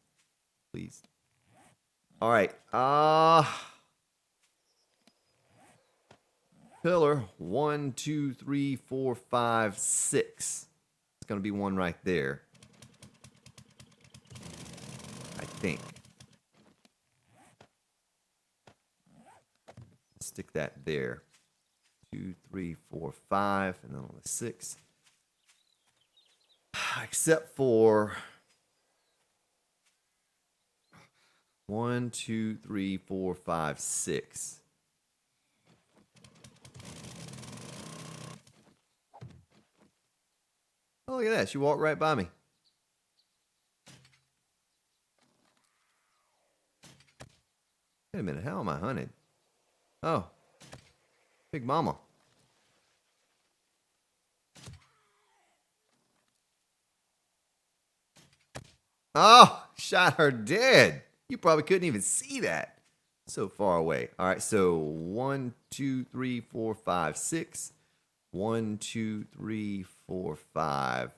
Pleased. All right. Pillar 1, 2, 3, 4, 5, 6. It's going to be one right there. I think. Stick that there. 2, 3, 4, 5, and then on the 6. Except for 1, 2, 3, 4, 5, 6. Oh, look at that. She walked right by me. Wait a minute. How am I hunted? Oh. Big mama. Oh, shot her dead. You probably couldn't even see that. So far away. All right, so 1, 2, 3, 4, 5, 6. 1, 2, 3, 4, 5.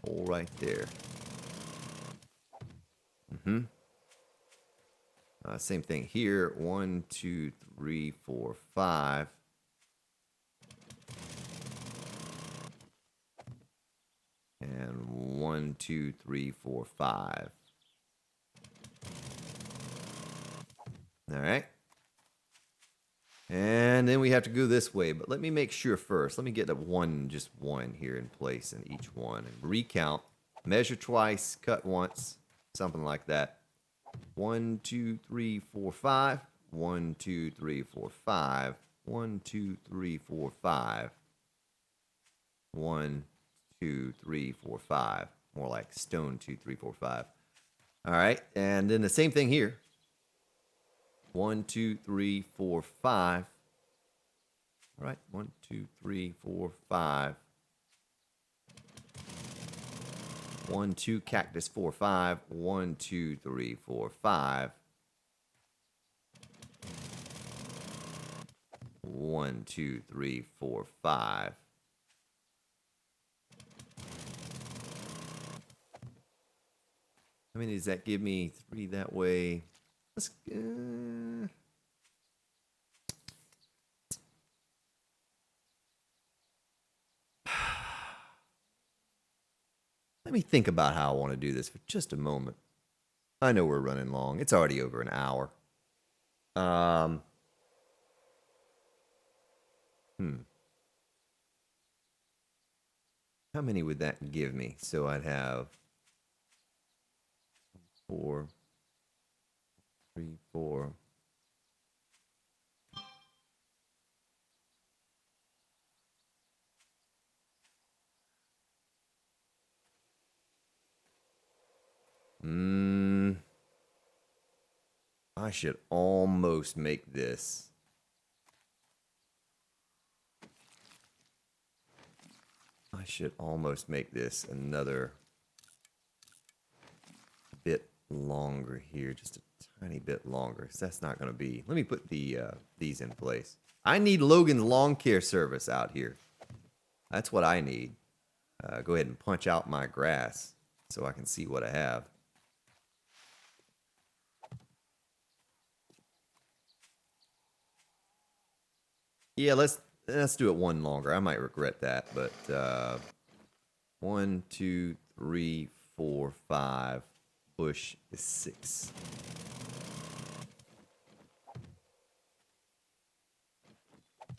All right there. Same thing here. 1, 2, 3, 4, 5. And 1, 2, 3, 4, 5. All right. And then we have to go this way, but let me make sure first. Let me get just one here in place in each one and recount. Measure twice, cut once, something like that. 1, 2, 3, 4, 5. 1, 2, 3, 4, 5. 1, 2, 3, 4, 5. 1, 2, 3, 4, 5. More like stone 2, 3, 4, 5. All right, and then the same thing here. 1, 2, 3, 4, 5. All right, 1, 2, 3, 4, 5. 1, 2, cactus 4, 5. 1, 2, 3, 4, 5. 1, 2, 3, 4, 5. How many does that give me? 3 that way. Let's. Let me think about how I want to do this for just a moment. I know we're running long. It's already over an hour. How many would that give me? So I'd have 4, 3, 4. I should almost make this. I should almost make this another bit longer here, just a tiny bit longer, because that's not going to be. Let me put these in place. I need Logan's lawn care service out here. That's what I need. Go ahead and punch out my grass so I can see what I have. Yeah, let's do it one longer. I might regret that, but 1, 2, 3, 4, 5. Bush is 6.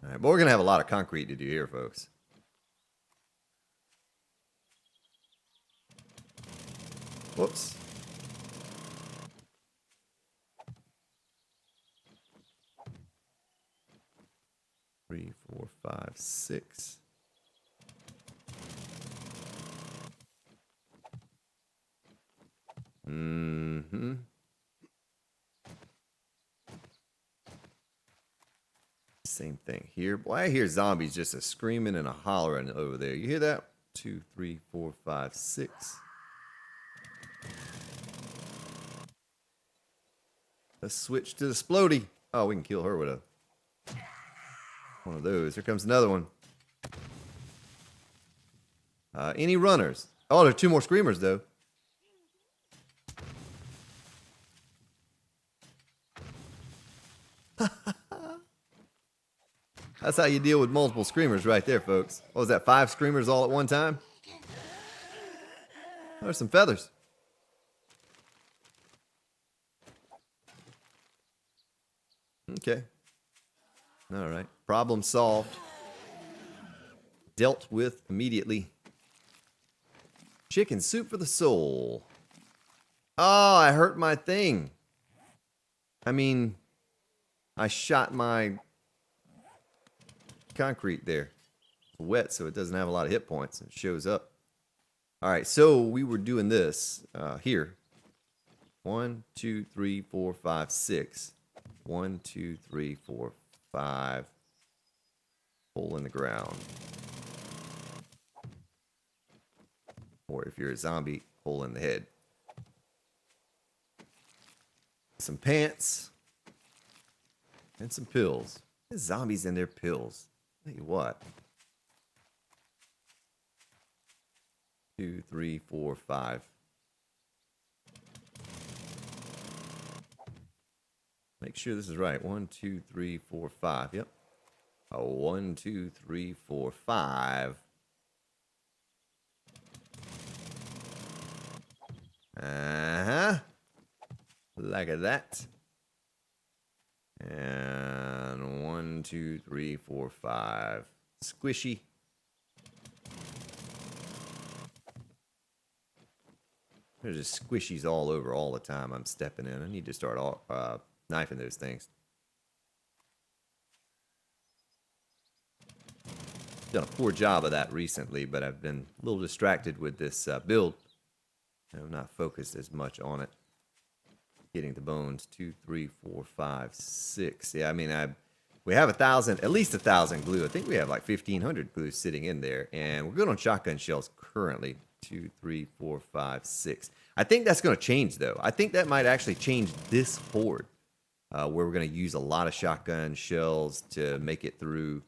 All right, but we're gonna have a lot of concrete to do here, folks. Whoops. Three, 4, 5, 6. Same thing here. Boy, I hear zombies just a screaming and a hollering over there. You hear that? 2, 3, 4, 5, 6. Let's switch to the Splody. Oh, we can kill her with one of those. Here comes another one. Any runners? Oh, there's 2 more screamers, though. That's how you deal with multiple screamers right there, folks. What was that, 5 screamers all at one time? Oh, there's some feathers. Okay. All right. Problem solved. Dealt with immediately. Chicken soup for the soul. Oh, I hurt my thing. I mean, I shot my concrete there. It's wet, so it doesn't have a lot of hit points. It shows up. All right, so we were doing this here. 1, 2, 3, 4, 5, 6. 1, 2, 3, 4, 5. Hole in the ground. Or if you're a zombie, hole in the head. Some pants. And some pills. There's zombies in their pills. Tell you what. 2, 3, 4, 5. Make sure this is right. 1, 2, 3, 4, 5. Yep. 1, 2, 3, 4, 5. Like that. And 1, 2, 3, 4, 5. Squishy. There's just squishies all over all the time. I'm stepping in. I need to start knifing those things. Done a poor job of that recently, but I've been a little distracted with this build. I'm not focused as much on it. Getting the bones. 2, 3, 4, 5, 6. Yeah, I mean, we have 1,000, at least 1,000 glue. I think we have like 1,500 glue sitting in there, and we're good on shotgun shells currently. 2, 3, 4, 5, 6. I think that's going to change though. I think that might actually change this horde, where we're going to use a lot of shotgun shells to make it through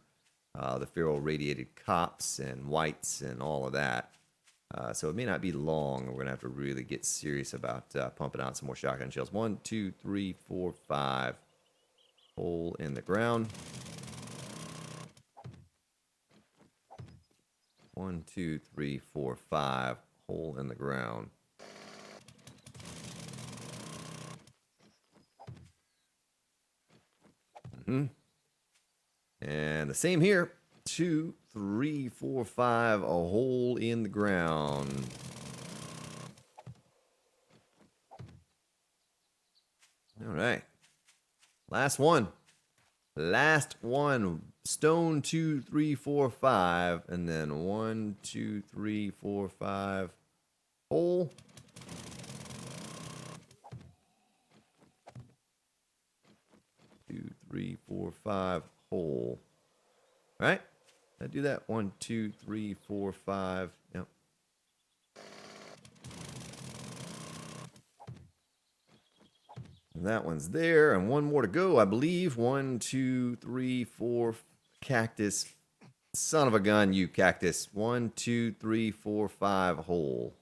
the feral radiated cops and whites and all of that. So it may not be long. We're going to have to really get serious about pumping out some more shotgun shells. 1, 2, 3, 4, 5. Hole in the ground. 1, 2, 3, 4, 5. Hole in the ground. And the same here. 2, 3, 4, 5. A hole in the ground. All right. Last one. Last one. Stone 2, 3, 4, 5. And then 1, 2, 3, 4, 5. Hole. Two, 3, 4, 5. Hole. All right. Did I do that? 1, 2, 3, 4, 5. Yep. And that one's there, and one more to go, I believe. 1, 2, 3, 4. Cactus. Son of a gun, you cactus. 1, 2, 3, 4, 5. Hole.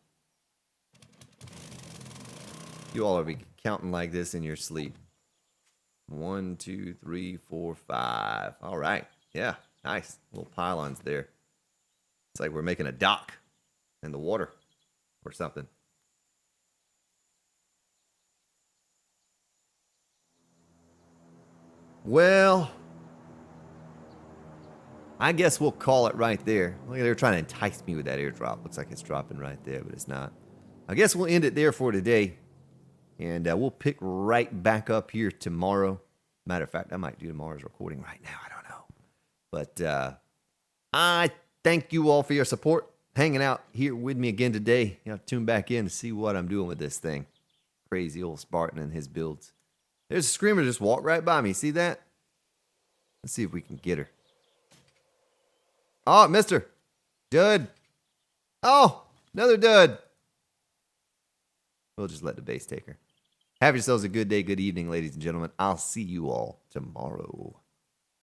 You all will be counting like this in your sleep. 1, 2, 3, 4, 5. All right. Yeah. Nice. Little pylons there. It's like we're making a dock in the water or something. Well, I guess we'll call it right there. Look, they're trying to entice me with that airdrop. Looks like it's dropping right there, but it's not. I guess we'll end it there for today. And we'll pick right back up here tomorrow. Matter of fact, I might do tomorrow's recording right now. I don't know. But I thank you all for your support. Hanging out here with me again today. You know, tune back in to see what I'm doing with this thing. Crazy old Spartan and his builds. There's a screamer just walked right by me. See that? Let's see if we can get her. Oh, mister. Dud. Oh, another dud. We'll just let the base take her. Have yourselves a good day, good evening, ladies and gentlemen. I'll see you all tomorrow.